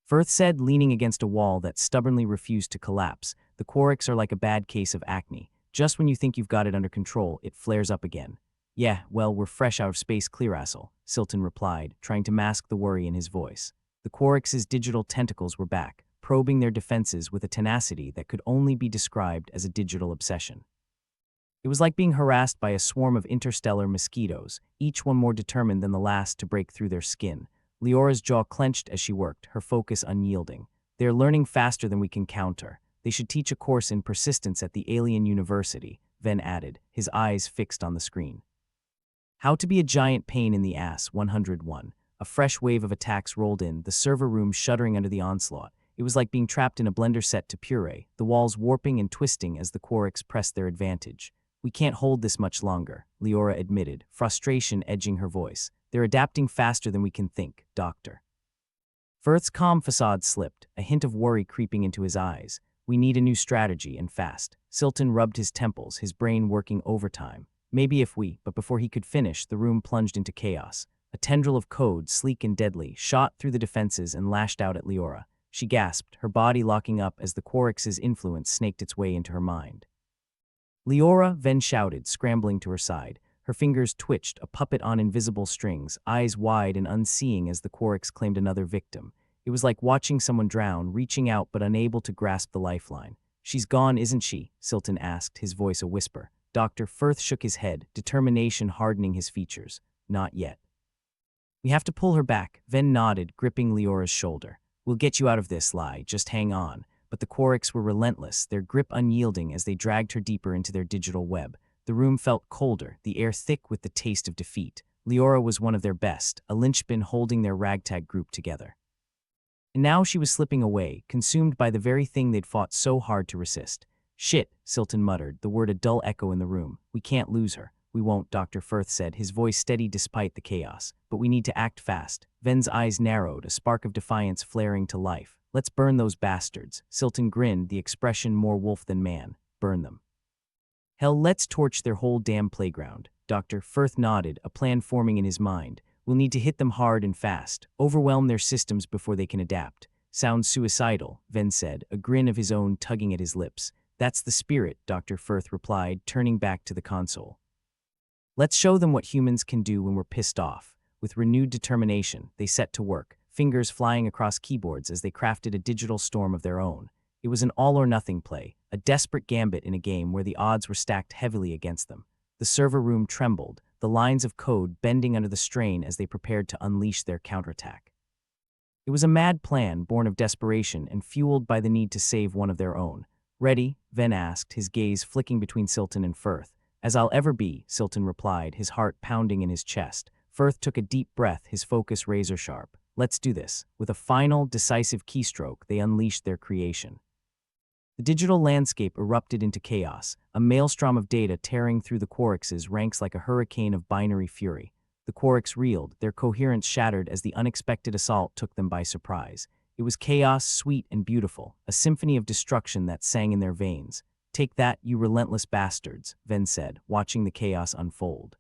Firth said, leaning against a wall that stubbornly refused to collapse, "the Quarks are like a bad case of acne. Just when you think you've got it under control, it flares up again." "Yeah, well, we're fresh out of space clearassel," Silton replied, trying to mask the worry in his voice. The Quarks' digital tentacles were back, probing their defenses with a tenacity that could only be described as a digital obsession. It was like being harassed by a swarm of interstellar mosquitoes, each one more determined than the last to break through their skin. Leora's jaw clenched as she worked, her focus unyielding. "They're learning faster than we can counter. They should teach a course in persistence at the Alien University," Ven added, his eyes fixed on the screen. How to be a giant pain in the ass, 101. A fresh wave of attacks rolled in, the server room shuddering under the onslaught. It was like being trapped in a blender set to puree, the walls warping and twisting as the Quarks pressed their advantage. "We can't hold this much longer," Leora admitted, frustration edging her voice. "They're adapting faster than we can think, Doctor." Firth's calm facade slipped, a hint of worry creeping into his eyes. "We need a new strategy, and fast." Silton rubbed his temples, his brain working overtime. "Maybe if we," but before he could finish, the room plunged into chaos. A tendril of code, sleek and deadly, shot through the defenses and lashed out at Leora. She gasped, her body locking up as the Quarks' influence snaked its way into her mind. "Leora," Ven shouted, scrambling to her side. Her fingers twitched, a puppet on invisible strings, eyes wide and unseeing as the Quarks claimed another victim. It was like watching someone drown, reaching out but unable to grasp the lifeline. She's gone, isn't she? Silton asked, his voice a whisper. Dr. Firth shook his head, determination hardening his features. Not yet. We have to pull her back. Ven nodded, gripping Leora's shoulder. We'll get you out of this, Lai. Just hang on. But the Quarks were relentless, their grip unyielding as they dragged her deeper into their digital web. The room felt colder, the air thick with the taste of defeat. Leora was one of their best, a linchpin holding their ragtag group together. And now she was slipping away, consumed by the very thing they'd fought so hard to resist. Shit, Silton muttered, the word a dull echo in the room. We can't lose her. We won't, Dr. Firth said, his voice steady despite the chaos. But we need to act fast. Ven's eyes narrowed, a spark of defiance flaring to life. Let's burn those bastards. Silton grinned, the expression more wolf than man. Burn them. Hell, let's torch their whole damn playground. Dr. Firth nodded, a plan forming in his mind. We'll need to hit them hard and fast, overwhelm their systems before they can adapt. Sounds suicidal, Ven said, a grin of his own tugging at his lips. That's the spirit, Dr. Firth replied, turning back to the console. Let's show them what humans can do when we're pissed off. With renewed determination, they set to work, fingers flying across keyboards as they crafted a digital storm of their own. It was an all-or-nothing play, a desperate gambit in a game where the odds were stacked heavily against them. The server room trembled, the lines of code bending under the strain as they prepared to unleash their counterattack. It was a mad plan born of desperation and fueled by the need to save one of their own. Ready? Ven asked, his gaze flicking between Silton and Firth. As I'll ever be, Silton replied, his heart pounding in his chest. Firth took a deep breath, his focus razor-sharp. Let's do this. With a final, decisive keystroke, they unleashed their creation. The digital landscape erupted into chaos, a maelstrom of data tearing through the Quarks' ranks like a hurricane of binary fury. The Quarks reeled, their coherence shattered as the unexpected assault took them by surprise. It was chaos, sweet and beautiful, a symphony of destruction that sang in their veins. Take that, you relentless bastards, Ven said, watching the chaos unfold.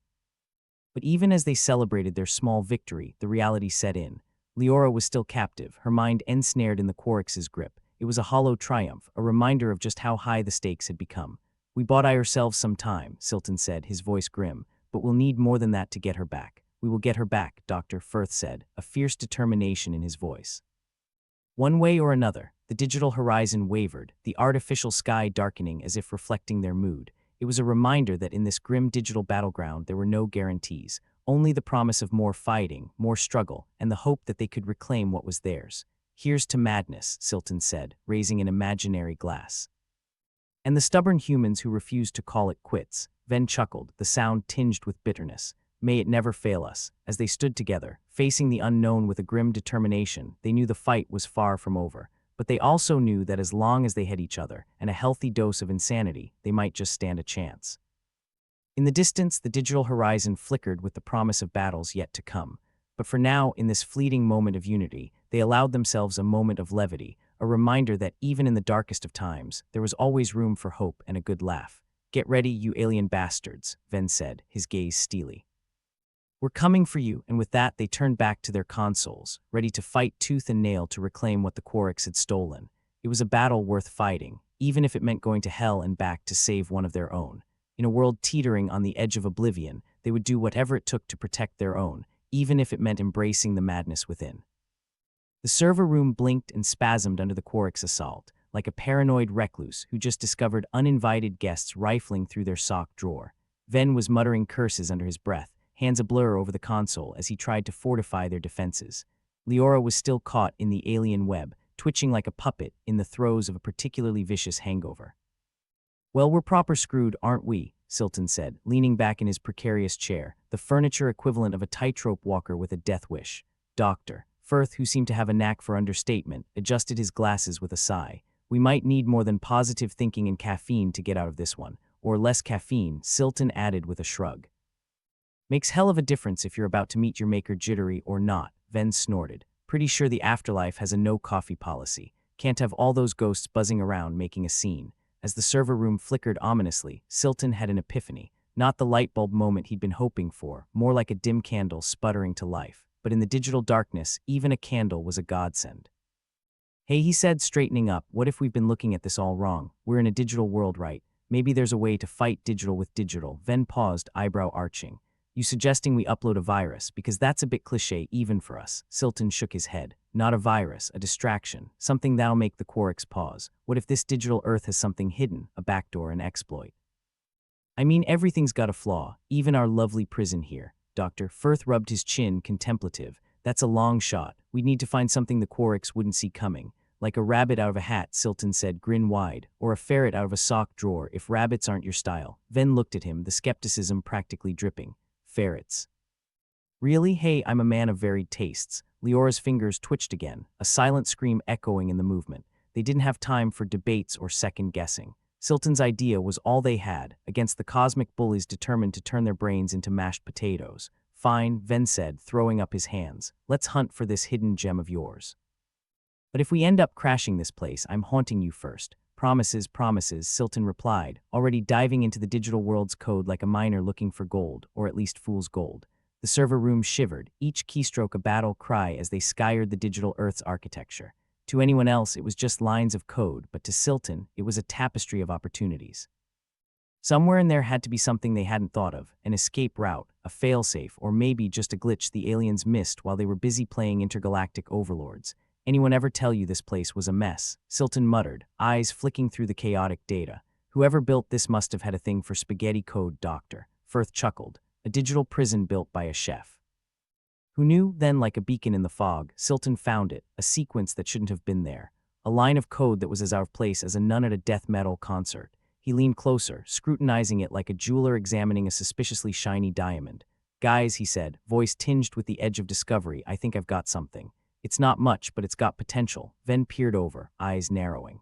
But even as they celebrated their small victory, the reality set in. Leora was still captive, her mind ensnared in the Quarks' grip. It was a hollow triumph, a reminder of just how high the stakes had become. We bought ourselves some time, Silton said, his voice grim, but we'll need more than that to get her back. We will get her back, Dr. Firth said, a fierce determination in his voice. One way or another, the digital horizon wavered, the artificial sky darkening as if reflecting their mood. It was a reminder that in this grim digital battleground there were no guarantees, only the promise of more fighting, more struggle, and the hope that they could reclaim what was theirs. Here's to madness, Silton said, raising an imaginary glass. And the stubborn humans who refused to call it quits. Ven chuckled, the sound tinged with bitterness. May it never fail us. As they stood together, facing the unknown with a grim determination, they knew the fight was far from over. But they also knew that as long as they had each other, and a healthy dose of insanity, they might just stand a chance. In the distance, the digital horizon flickered with the promise of battles yet to come. But for now, in this fleeting moment of unity, they allowed themselves a moment of levity, a reminder that even in the darkest of times, there was always room for hope and a good laugh. Get ready, you alien bastards, Ven said, his gaze steely. We're coming for you, and with that they turned back to their consoles, ready to fight tooth and nail to reclaim what the Quarks had stolen. It was a battle worth fighting, even if it meant going to hell and back to save one of their own. In a world teetering on the edge of oblivion, they would do whatever it took to protect their own, even if it meant embracing the madness within. The server room blinked and spasmed under the Quarks' assault, like a paranoid recluse who just discovered uninvited guests rifling through their sock drawer. Ven was muttering curses under his breath, hands ablur over the console as he tried to fortify their defenses. Leora was still caught in the alien web, twitching like a puppet in the throes of a particularly vicious hangover. Well, we're proper screwed, aren't we? Silton said, leaning back in his precarious chair, the furniture equivalent of a tightrope walker with a death wish. Dr. Firth, who seemed to have a knack for understatement, adjusted his glasses with a sigh. We might need more than positive thinking and caffeine to get out of this one. Or less caffeine, Silton added with a shrug. Makes hell of a difference if you're about to meet your maker jittery or not, Ven snorted. Pretty sure the afterlife has a no-coffee policy. Can't have all those ghosts buzzing around making a scene. As the server room flickered ominously, Silton had an epiphany. Not the light bulb moment he'd been hoping for, more like a dim candle sputtering to life. But in the digital darkness, even a candle was a godsend. Hey, he said, straightening up, what if we've been looking at this all wrong? We're in a digital world, right? Maybe there's a way to fight digital with digital. Ven paused, eyebrow arching. You suggesting we upload a virus, because that's a bit cliché even for us. Silton shook his head. Not a virus, a distraction, something that'll make the Quarks pause. What if this digital Earth has something hidden, a backdoor, an exploit? I mean, everything's got a flaw, even our lovely prison here. Dr. Firth rubbed his chin, contemplative. That's a long shot. We'd need to find something the Quarks wouldn't see coming. Like a rabbit out of a hat, Silton said, grin wide, or a ferret out of a sock drawer if rabbits aren't your style. Ven looked at him, the skepticism practically dripping. Ferrets. Really? Hey, I'm a man of varied tastes. Leora's fingers twitched again, a silent scream echoing in the movement. They didn't have time for debates or second-guessing. Silton's idea was all they had, against the cosmic bullies determined to turn their brains into mashed potatoes. Fine, Ven said, throwing up his hands. Let's hunt for this hidden gem of yours. But if we end up crashing this place, I'm haunting you first. Promises, promises, Silton replied, already diving into the digital world's code like a miner looking for gold, or at least fool's gold. The server room shivered, each keystroke a battle cry as they scoured the digital Earth's architecture. To anyone else, it was just lines of code, but to Silton, it was a tapestry of opportunities. Somewhere in there had to be something they hadn't thought of, an escape route, a failsafe, or maybe just a glitch the aliens missed while they were busy playing intergalactic overlords. Anyone ever tell you this place was a mess? Silton muttered, eyes flicking through the chaotic data. Whoever built this must have had a thing for spaghetti code, Doctor. Firth chuckled. A digital prison built by a chef. Who knew? Then, like a beacon in the fog, Silton found it, a sequence that shouldn't have been there. A line of code that was as out of place as a nun at a death metal concert. He leaned closer, scrutinizing it like a jeweler examining a suspiciously shiny diamond. Guys, he said, voice tinged with the edge of discovery, I think I've got something. It's not much, but it's got potential. Ven peered over, eyes narrowing.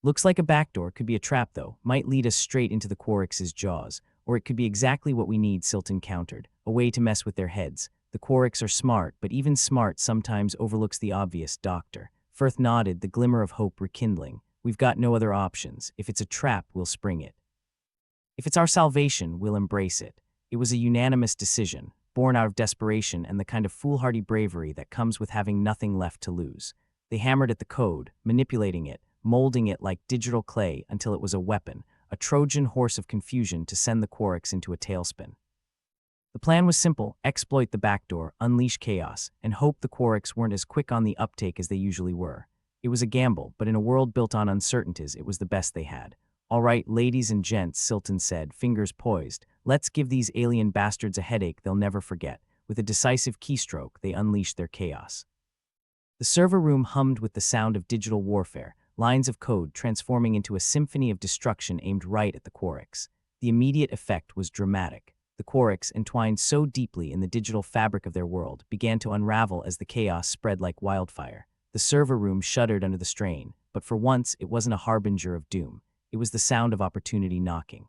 Looks like a backdoor, could be a trap though, might lead us straight into the Quarks' jaws. Or it could be exactly what we need, Silton countered, a way to mess with their heads. The Quarks are smart, but even smart sometimes overlooks the obvious, Doctor. Firth nodded, the glimmer of hope rekindling. We've got no other options. If it's a trap, we'll spring it. If it's our salvation, we'll embrace it. It was a unanimous decision, born out of desperation and the kind of foolhardy bravery that comes with having nothing left to lose. They hammered at the code, manipulating it, molding it like digital clay until it was a weapon, a Trojan horse of confusion to send the Quarks into a tailspin. The plan was simple: exploit the backdoor, unleash chaos, and hope the Quarks weren't as quick on the uptake as they usually were. It was a gamble, but in a world built on uncertainties, it was the best they had. All right, ladies and gents, Silton said, fingers poised, let's give these alien bastards a headache they'll never forget. With a decisive keystroke, they unleashed their chaos. The server room hummed with the sound of digital warfare, lines of code transforming into a symphony of destruction aimed right at the Quarks. The immediate effect was dramatic. The Quarks, entwined so deeply in the digital fabric of their world, began to unravel as the chaos spread like wildfire. The server room shuddered under the strain, but for once it wasn't a harbinger of doom. It was the sound of opportunity knocking.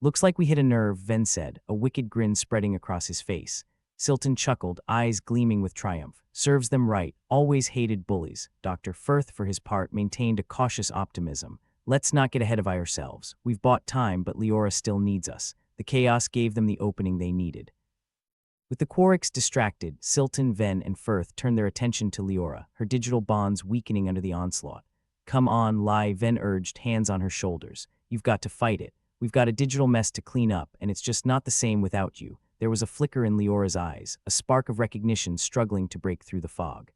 Looks like we hit a nerve, Ven said, a wicked grin spreading across his face. Silton chuckled, eyes gleaming with triumph. Serves them right, always hated bullies. Dr. Firth, for his part, maintained a cautious optimism. Let's not get ahead of ourselves. We've bought time, but Leora still needs us. The chaos gave them the opening they needed. With the Quarks distracted, Silton, Ven, and Firth turned their attention to Leora, her digital bonds weakening under the onslaught. Come on, Lai, Ven urged, hands on her shoulders. You've got to fight it. We've got a digital mess to clean up, and it's just not the same without you. There was a flicker in Leora's eyes, a spark of recognition struggling to break through the fog.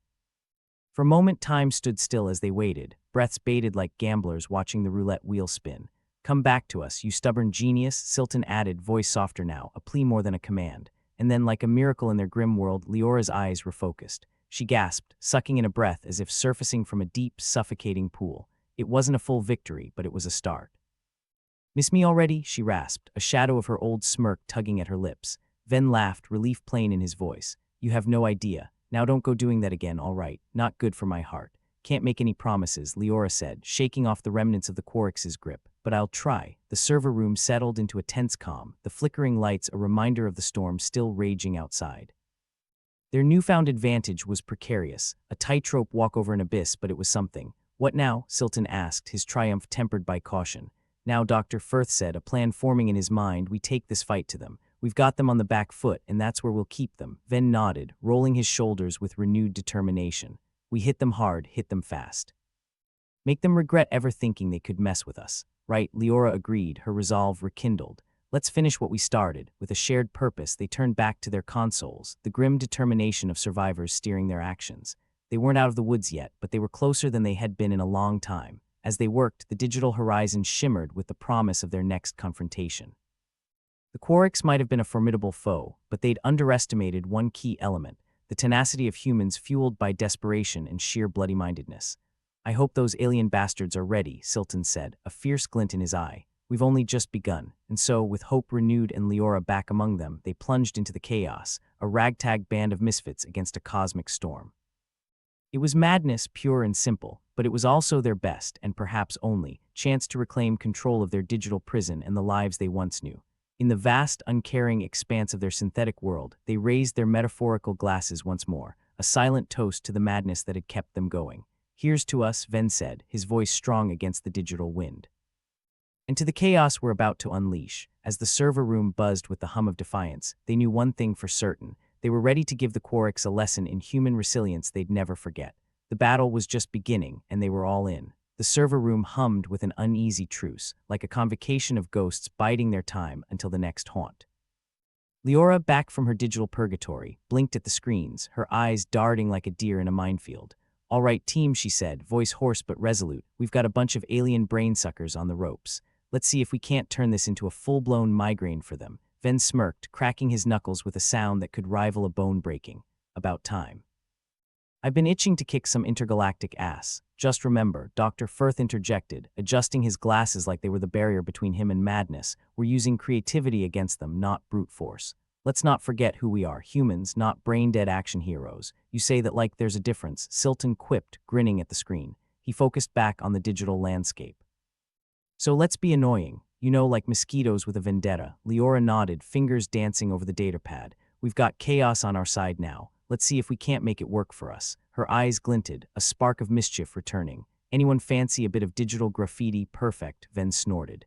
For a moment, time stood still as they waited, breaths bated like gamblers watching the roulette wheel spin. Come back to us, you stubborn genius, Silton added, voice softer now, a plea more than a command. And then, like a miracle in their grim world, Leora's eyes refocused. She gasped, sucking in a breath as if surfacing from a deep, suffocating pool. It wasn't a full victory, but it was a start. Miss me already? She rasped, a shadow of her old smirk tugging at her lips. Ven laughed, relief plain in his voice. You have no idea. Now don't go doing that again, all right? Not good for my heart. Can't make any promises, Leora said, shaking off the remnants of the Quarks' grip. But I'll try. The server room settled into a tense calm, the flickering lights a reminder of the storm still raging outside. Their newfound advantage was precarious, a tightrope walk over an abyss, but it was something. What now? Silton asked, his triumph tempered by caution. Now, Dr. Firth said, a plan forming in his mind, we take this fight to them. We've got them on the back foot, and that's where we'll keep them. Ven nodded, rolling his shoulders with renewed determination. We hit them hard, hit them fast. Make them regret ever thinking they could mess with us. Right, Leora agreed, her resolve rekindled. Let's finish what we started. With a shared purpose, they turned back to their consoles, the grim determination of survivors steering their actions. They weren't out of the woods yet, but they were closer than they had been in a long time. As they worked, the digital horizon shimmered with the promise of their next confrontation. The Quarks might have been a formidable foe, but they'd underestimated one key element: the tenacity of humans fueled by desperation and sheer bloody-mindedness. "I hope those alien bastards are ready," Silton said, a fierce glint in his eye. "We've only just begun." And so, with hope renewed and Leora back among them, they plunged into the chaos, a ragtag band of misfits against a cosmic storm. It was madness, pure and simple, but it was also their best, and perhaps only, chance to reclaim control of their digital prison and the lives they once knew. In the vast, uncaring expanse of their synthetic world, they raised their metaphorical glasses once more, a silent toast to the madness that had kept them going. "Here's to us," Ven said, his voice strong against the digital wind. "And to the chaos we're about to unleash." As the server room buzzed with the hum of defiance, they knew one thing for certain: they were ready to give the Quarks a lesson in human resilience they'd never forget. The battle was just beginning, and they were all in. The server room hummed with an uneasy truce, like a convocation of ghosts biding their time until the next haunt. Leora, back from her digital purgatory, blinked at the screens, her eyes darting like a deer in a minefield. "All right, team," she said, voice hoarse but resolute. "We've got a bunch of alien brainsuckers on the ropes. Let's see if we can't turn this into a full-blown migraine for them." Ven smirked, cracking his knuckles with a sound that could rival a bone breaking. "About time. I've been itching to kick some intergalactic ass. Just remember," Dr. Firth interjected, adjusting his glasses like they were the barrier between him and madness. "We're using creativity against them, not brute force. Let's not forget who we are, humans, not brain-dead action heroes." "You say that like there's a difference," Silton quipped, grinning at the screen. He focused back on the digital landscape. "So let's be annoying. You know, like mosquitoes with a vendetta." Leora nodded, fingers dancing over the datapad. "We've got chaos on our side now. Let's see if we can't make it work for us." Her eyes glinted, a spark of mischief returning. "Anyone fancy a bit of digital graffiti?" "Perfect," Ven snorted.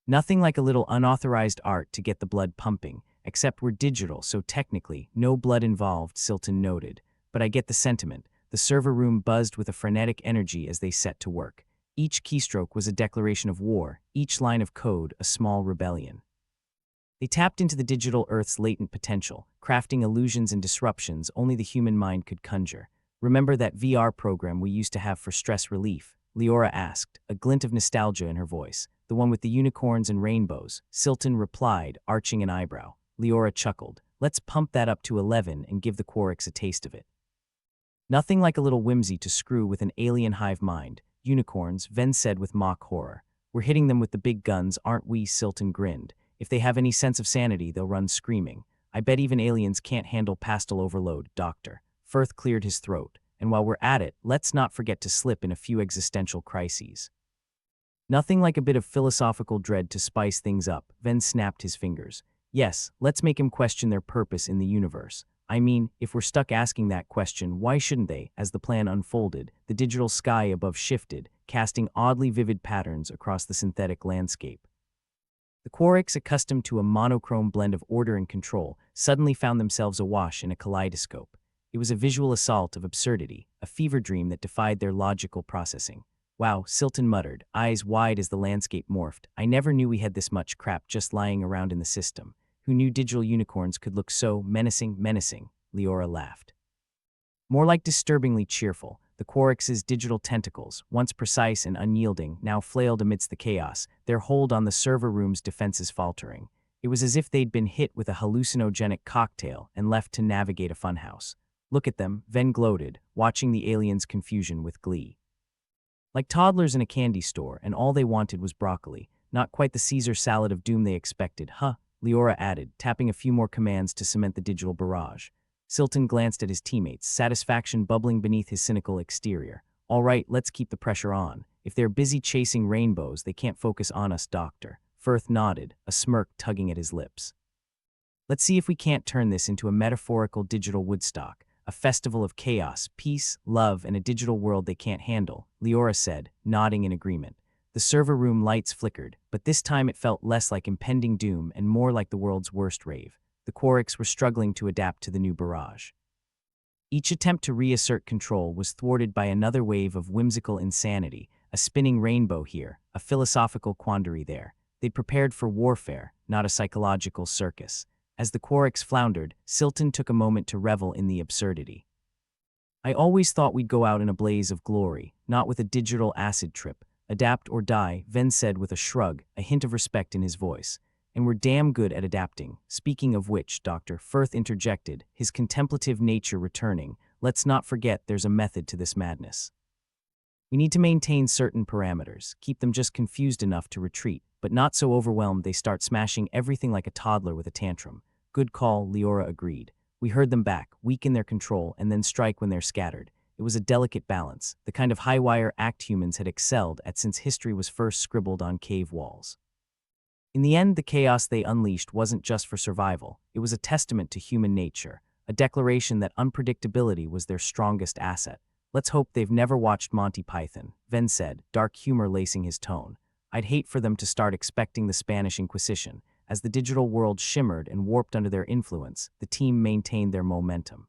"Nothing like a little unauthorized art to get the blood pumping, except we're digital, so technically, no blood involved," Silton noted. "But I get the sentiment." The server room buzzed with a frenetic energy as they set to work. Each keystroke was a declaration of war, each line of code a small rebellion. They tapped into the digital Earth's latent potential, crafting illusions and disruptions only the human mind could conjure. "Remember that VR program we used to have for stress relief?" Leora asked, a glint of nostalgia in her voice. "The one with the unicorns and rainbows?" Silton replied, arching an eyebrow. Leora chuckled. "Let's pump that up to 11 and give the Quarks a taste of it." "Nothing like a little whimsy to screw with an alien hive mind." "Unicorns," Ven said with mock horror. "We're hitting them with the big guns, aren't we?" Silton grinned. "If they have any sense of sanity, they'll run screaming. I bet even aliens can't handle pastel overload." Dr. Firth cleared his throat. "And while we're at it, let's not forget to slip in a few existential crises." "Nothing like a bit of philosophical dread to spice things up." Ven snapped his fingers. "Yes, let's make him question their purpose in the universe. I mean, if we're stuck asking that question, why shouldn't they?" As the plan unfolded, the digital sky above shifted, casting oddly vivid patterns across the synthetic landscape. The Quarks, accustomed to a monochrome blend of order and control, suddenly found themselves awash in a kaleidoscope. It was a visual assault of absurdity, a fever dream that defied their logical processing. "Wow," Silton muttered, eyes wide as the landscape morphed. "I never knew we had this much crap just lying around in the system. Who knew digital unicorns could look so menacing?" "Menacing," Leora laughed. "More like disturbingly cheerful." The Quarks' digital tentacles, once precise and unyielding, now flailed amidst the chaos, their hold on the server room's defenses faltering. It was as if they'd been hit with a hallucinogenic cocktail and left to navigate a funhouse. "Look at them," Ven gloated, watching the aliens' confusion with glee. Like toddlers in a candy store, and all they wanted was broccoli. Not quite the Caesar salad of doom they expected, huh? Leora added, tapping a few more commands to cement the digital barrage. Silton glanced at his teammates, satisfaction bubbling beneath his cynical exterior. "All right, let's keep the pressure on. If they're busy chasing rainbows, they can't focus on us." Dr. Firth nodded, a smirk tugging at his lips. "Let's see if we can't turn this into a metaphorical digital Woodstock, a festival of chaos, peace, love, and a digital world they can't handle," Leora said, nodding in agreement. The server room lights flickered, but this time it felt less like impending doom and more like the world's worst rave. The Quarks were struggling to adapt to the new barrage. Each attempt to reassert control was thwarted by another wave of whimsical insanity, a spinning rainbow here, a philosophical quandary there. They'd prepared for warfare, not a psychological circus. As the Quarks floundered, Silton took a moment to revel in the absurdity. I always thought we'd go out in a blaze of glory, not with a digital acid trip. Adapt or die, Ven said with a shrug, a hint of respect in his voice. And we're damn good at adapting. Speaking of which, Dr. Firth interjected, his contemplative nature returning, let's not forget there's a method to this madness. We need to maintain certain parameters, keep them just confused enough to retreat, but not so overwhelmed they start smashing everything like a toddler with a tantrum. Good call, Leora agreed. We heard them back, weaken their control, and then strike when they're scattered. It was a delicate balance, the kind of high-wire act humans had excelled at since history was first scribbled on cave walls. In the end, the chaos they unleashed wasn't just for survival, it was a testament to human nature, a declaration that unpredictability was their strongest asset. Let's hope they've never watched Monty Python, Ven said, dark humor lacing his tone. I'd hate for them to start expecting the Spanish Inquisition. As the digital world shimmered and warped under their influence, the team maintained their momentum.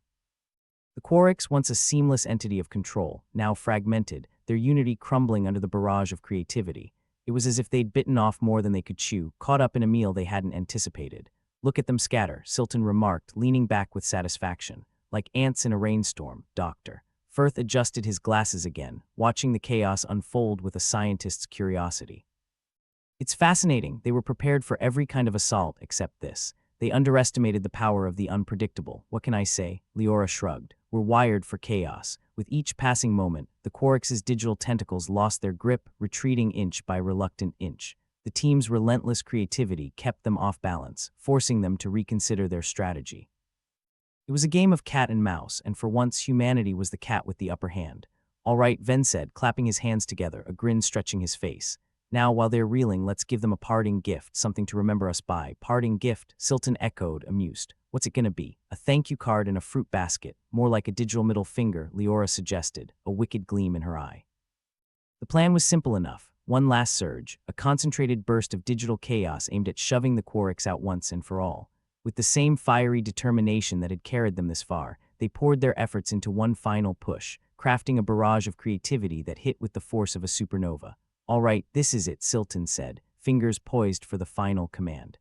The Quarks, once a seamless entity of control, now fragmented, their unity crumbling under the barrage of creativity. It was as if they'd bitten off more than they could chew, caught up in a meal they hadn't anticipated. Look at them scatter, Silton remarked, leaning back with satisfaction. Like ants in a rainstorm, Doctor. Firth adjusted his glasses again, watching the chaos unfold with a scientist's curiosity. It's fascinating, they were prepared for every kind of assault except this. They underestimated the power of the unpredictable. What can I say? Leora shrugged. We're wired for chaos. With each passing moment, the Quarks' digital tentacles lost their grip, retreating inch by reluctant inch. The team's relentless creativity kept them off balance, forcing them to reconsider their strategy. It was a game of cat and mouse, and for once humanity was the cat with the upper hand. All right, Ven said, clapping his hands together, a grin stretching his face. Now, while they're reeling, let's give them a parting gift, something to remember us by. Parting gift, Silton echoed, amused. What's it gonna be? A thank you card in a fruit basket, more like a digital middle finger, Leora suggested, a wicked gleam in her eye. The plan was simple enough. One last surge, a concentrated burst of digital chaos aimed at shoving the Quarks out once and for all. With the same fiery determination that had carried them this far, they poured their efforts into one final push, crafting a barrage of creativity that hit with the force of a supernova. All right, this is it, Silton said, fingers poised for the final command.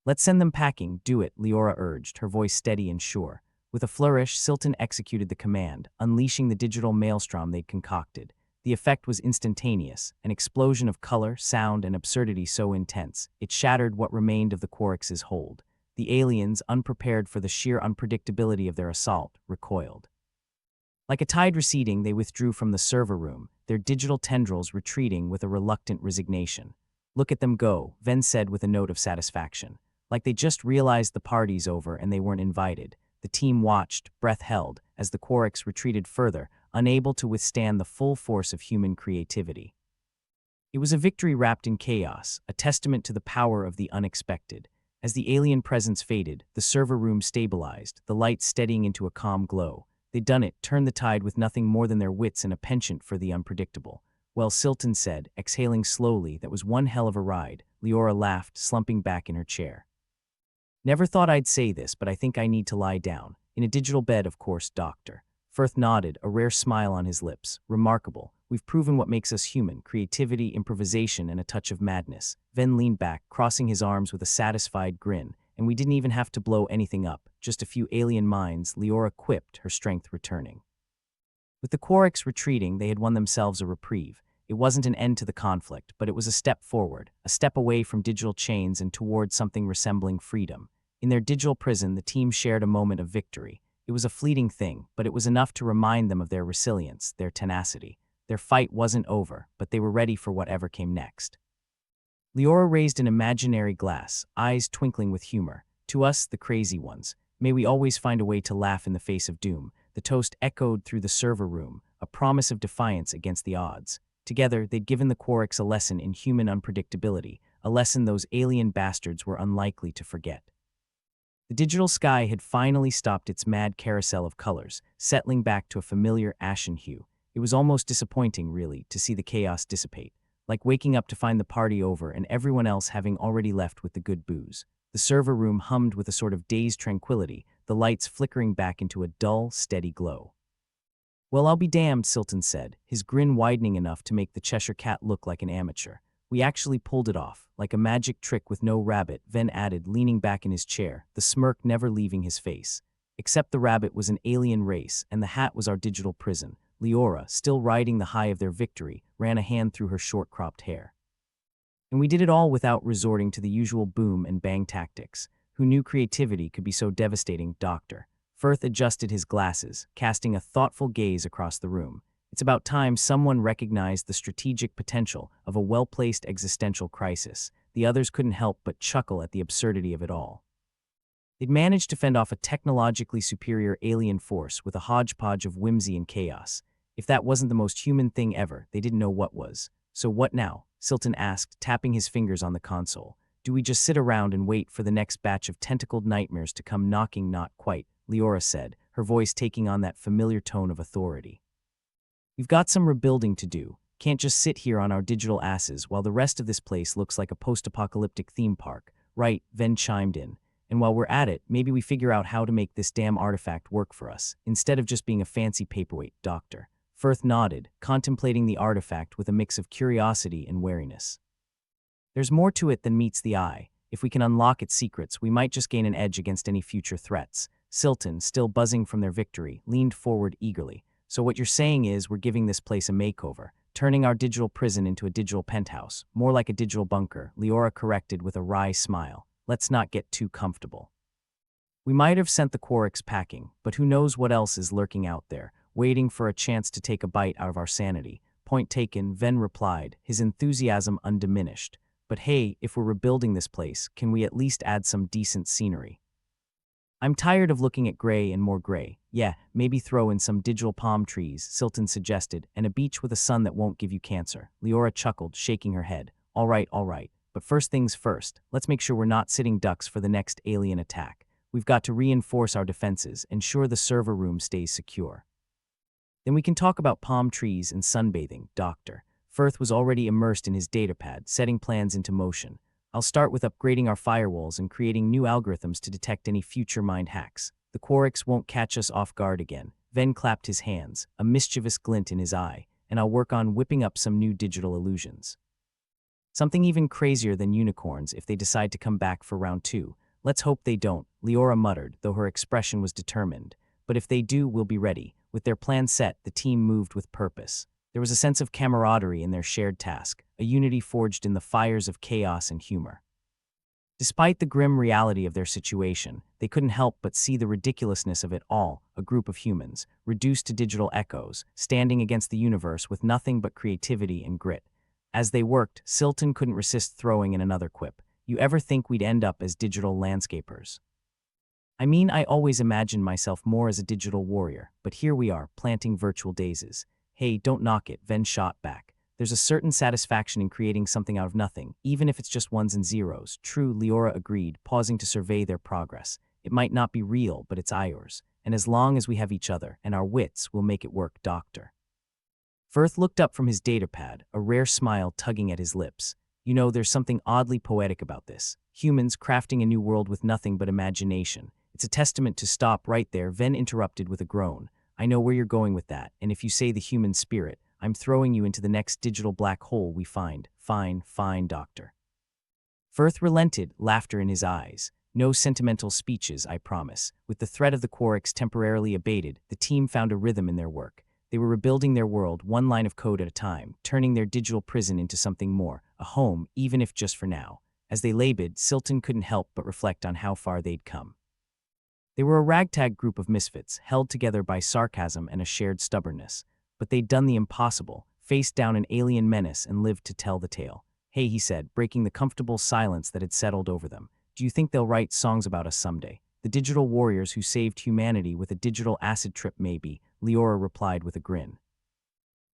Let's send them packing, do it, Leora urged, her voice steady and sure. With a flourish, Silton executed the command, unleashing the digital maelstrom they'd concocted. The effect was instantaneous, an explosion of color, sound, and absurdity so intense, it shattered what remained of the Quarks' hold. The aliens, unprepared for the sheer unpredictability of their assault, recoiled. Like a tide receding, they withdrew from the server room, their digital tendrils retreating with a reluctant resignation. Look at them go, Ven said with a note of satisfaction. Like they just realized the party's over and they weren't invited. The team watched, breath held, as the Quarks retreated further, unable to withstand the full force of human creativity. It was a victory wrapped in chaos, a testament to the power of the unexpected. As the alien presence faded, the server room stabilized, the lights steadying into a calm glow. They'd done it, turned the tide with nothing more than their wits and a penchant for the unpredictable. Well, Silton said, exhaling slowly, that was one hell of a ride. Leora laughed, slumping back in her chair. Never thought I'd say this, but I think I need to lie down. In a digital bed, of course, Doctor. Firth nodded, a rare smile on his lips. Remarkable. We've proven what makes us human, creativity, improvisation, and a touch of madness. Ven leaned back, crossing his arms with a satisfied grin. And we didn't even have to blow anything up. Just a few alien minds, Leora quipped, her strength returning. With the Quarks retreating, they had won themselves a reprieve. It wasn't an end to the conflict, but it was a step forward, a step away from digital chains and towards something resembling freedom. In their digital prison, the team shared a moment of victory. It was a fleeting thing, but it was enough to remind them of their resilience, their tenacity. Their fight wasn't over, but they were ready for whatever came next. Leora raised an imaginary glass, eyes twinkling with humor. To us, the crazy ones, may we always find a way to laugh in the face of doom. The toast echoed through the server room, a promise of defiance against the odds. Together, they'd given the Quarks a lesson in human unpredictability, a lesson those alien bastards were unlikely to forget. The digital sky had finally stopped its mad carousel of colors, settling back to a familiar ashen hue. It was almost disappointing, really, to see the chaos dissipate, like waking up to find the party over and everyone else having already left with the good booze. The server room hummed with a sort of dazed tranquility, the lights flickering back into a dull, steady glow. Well, I'll be damned, Silton said, his grin widening enough to make the Cheshire Cat look like an amateur. We actually pulled it off, like a magic trick with no rabbit, Ven added, leaning back in his chair, the smirk never leaving his face. Except the rabbit was an alien race, and the hat was our digital prison. Leora, still riding the high of their victory, ran a hand through her short-cropped hair. And we did it all without resorting to the usual boom and bang tactics. Who knew creativity could be so devastating, Doctor? Firth adjusted his glasses, casting a thoughtful gaze across the room. It's about time someone recognized the strategic potential of a well-placed existential crisis. The others couldn't help but chuckle at the absurdity of it all. They'd managed to fend off a technologically superior alien force with a hodgepodge of whimsy and chaos. If that wasn't the most human thing ever, they didn't know what was. So what now? Silton asked, tapping his fingers on the console. Do we just sit around and wait for the next batch of tentacled nightmares to come knocking? Not quite, Leora said, her voice taking on that familiar tone of authority. We've got some rebuilding to do. Can't just sit here on our digital asses while the rest of this place looks like a post-apocalyptic theme park. Right, Ven chimed in. And while we're at it, maybe we figure out how to make this damn artifact work for us, instead of just being a fancy paperweight, Doctor. Firth nodded, contemplating the artifact with a mix of curiosity and wariness. There's more to it than meets the eye. If we can unlock its secrets, we might just gain an edge against any future threats. Silton, still buzzing from their victory, leaned forward eagerly. So what you're saying is we're giving this place a makeover, turning our digital prison into a digital penthouse, more like a digital bunker, Leora corrected with a wry smile. Let's not get too comfortable. We might have sent the Quarks packing, but who knows what else is lurking out there, waiting for a chance to take a bite out of our sanity. Point taken, Ven replied, his enthusiasm undiminished. But hey, if we're rebuilding this place, can we at least add some decent scenery? I'm tired of looking at gray and more gray. Yeah, maybe throw in some digital palm trees, Silton suggested, and a beach with a sun that won't give you cancer. Leora chuckled, shaking her head. All right. But first things first, let's make sure we're not sitting ducks for the next alien attack. We've got to reinforce our defenses, ensure the server room stays secure. Then we can talk about palm trees and sunbathing, Doctor. Firth was already immersed in his datapad, setting plans into motion. I'll start with upgrading our firewalls and creating new algorithms to detect any future mind hacks. The Quarks won't catch us off guard again. Ven clapped his hands, a mischievous glint in his eye, and I'll work on whipping up some new digital illusions. Something even crazier than unicorns if they decide to come back for round 2. Let's hope they don't, Leora muttered, though her expression was determined. But if they do, we'll be ready. With their plan set, the team moved with purpose. There was a sense of camaraderie in their shared task, a unity forged in the fires of chaos and humor. Despite the grim reality of their situation, they couldn't help but see the ridiculousness of it all, a group of humans, reduced to digital echoes, standing against the universe with nothing but creativity and grit. As they worked, Silton couldn't resist throwing in another quip. You ever think we'd end up as digital landscapers? I mean, I always imagined myself more as a digital warrior, but here we are, planting virtual daisies. Hey, don't knock it, Ven shot back. There's a certain satisfaction in creating something out of nothing, even if it's just ones and zeros. True, Leora agreed, pausing to survey their progress. It might not be real, but it's ours. And as long as we have each other and our wits, we'll make it work, Doctor. Firth looked up from his datapad, a rare smile tugging at his lips. You know, there's something oddly poetic about this. Humans crafting a new world with nothing but imagination. It's a testament to stop right there, Ven interrupted with a groan. I know where you're going with that, and if you say the human spirit, I'm throwing you into the next digital black hole we find. Fine, Doctor. Firth relented, laughter in his eyes. No sentimental speeches, I promise. With the threat of the Quarks temporarily abated, the team found a rhythm in their work. They were rebuilding their world one line of code at a time, turning their digital prison into something more, a home, even if just for now. As they labored, Silton couldn't help but reflect on how far they'd come. They were a ragtag group of misfits, held together by sarcasm and a shared stubbornness. But they'd done the impossible, faced down an alien menace and lived to tell the tale. Hey, he said, breaking the comfortable silence that had settled over them. Do you think they'll write songs about us someday? The digital warriors who saved humanity with a digital acid trip maybe, Leora replied with a grin.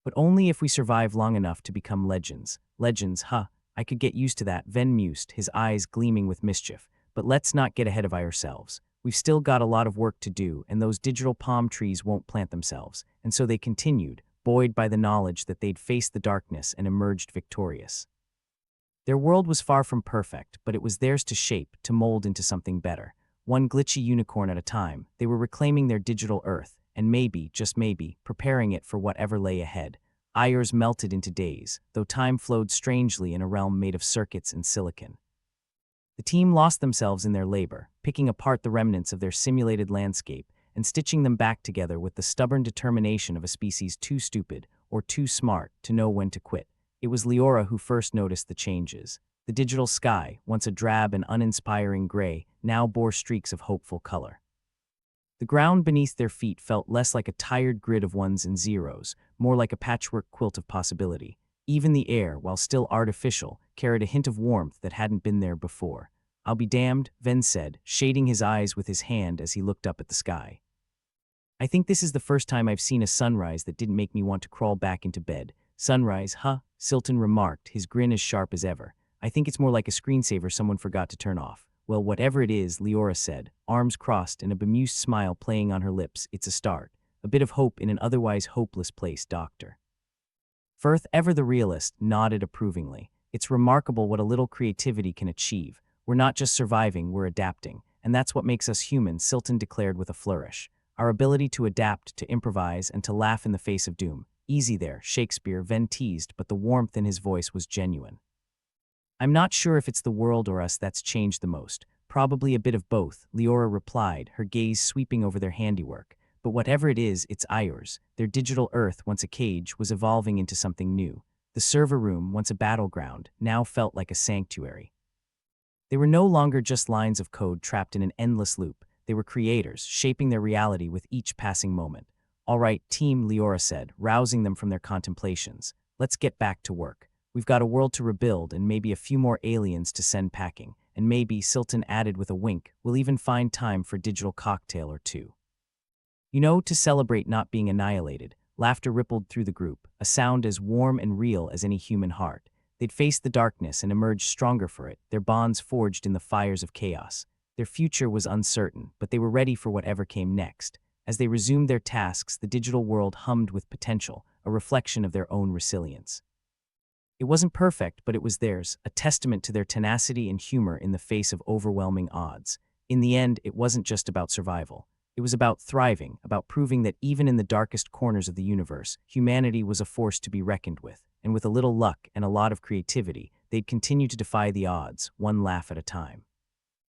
But only if we survive long enough to become legends. Legends, huh? I could get used to that, Ven mused, his eyes gleaming with mischief. But let's not get ahead of ourselves. We've still got a lot of work to do, and those digital palm trees won't plant themselves. And so they continued, buoyed by the knowledge that they'd faced the darkness and emerged victorious. Their world was far from perfect, but it was theirs to shape, to mold into something better. One glitchy unicorn at a time, they were reclaiming their digital Earth, and maybe, just maybe, preparing it for whatever lay ahead. Hours melted into days, though time flowed strangely in a realm made of circuits and silicon. The team lost themselves in their labor, picking apart the remnants of their simulated landscape and stitching them back together with the stubborn determination of a species too stupid or too smart to know when to quit. It was Leora who first noticed the changes. The digital sky, once a drab and uninspiring gray, now bore streaks of hopeful color. The ground beneath their feet felt less like a tired grid of ones and zeros, more like a patchwork quilt of possibility. Even the air, while still artificial, carried a hint of warmth that hadn't been there before. "I'll be damned," Ven said, shading his eyes with his hand as he looked up at the sky. "I think this is the first time I've seen a sunrise that didn't make me want to crawl back into bed." "Sunrise, huh?" Silton remarked, his grin as sharp as ever. "I think it's more like a screensaver someone forgot to turn off." "Well, whatever it is," Leora said, arms crossed and a bemused smile playing on her lips, "it's a start. A bit of hope in an otherwise hopeless place, Doctor." Firth, ever the realist, nodded approvingly. "It's remarkable what a little creativity can achieve. We're not just surviving, we're adapting. And that's what makes us human," Silton declared with a flourish. "Our ability to adapt, to improvise, and to laugh in the face of doom." "Easy there, Shakespeare," Ven teased, but the warmth in his voice was genuine. "I'm not sure if it's the world or us that's changed the most. Probably a bit of both," Leora replied, her gaze sweeping over their handiwork. "But whatever it is, it's ours." Their digital Earth, once a cage, was evolving into something new. The server room, once a battleground, now felt like a sanctuary. They were no longer just lines of code trapped in an endless loop. They were creators, shaping their reality with each passing moment. "All right, team," Leora said, rousing them from their contemplations. "Let's get back to work. We've got a world to rebuild and maybe a few more aliens to send packing. And maybe," Silton added with a wink, "we'll even find time for a digital cocktail or two. You know, to celebrate not being annihilated." Laughter rippled through the group, a sound as warm and real as any human heart. They'd faced the darkness and emerged stronger for it, their bonds forged in the fires of chaos. Their future was uncertain, but they were ready for whatever came next. As they resumed their tasks, the digital world hummed with potential, a reflection of their own resilience. It wasn't perfect, but it was theirs, a testament to their tenacity and humor in the face of overwhelming odds. In the end, it wasn't just about survival. It was about thriving, about proving that even in the darkest corners of the universe, humanity was a force to be reckoned with, and with a little luck and a lot of creativity, they'd continue to defy the odds, one laugh at a time.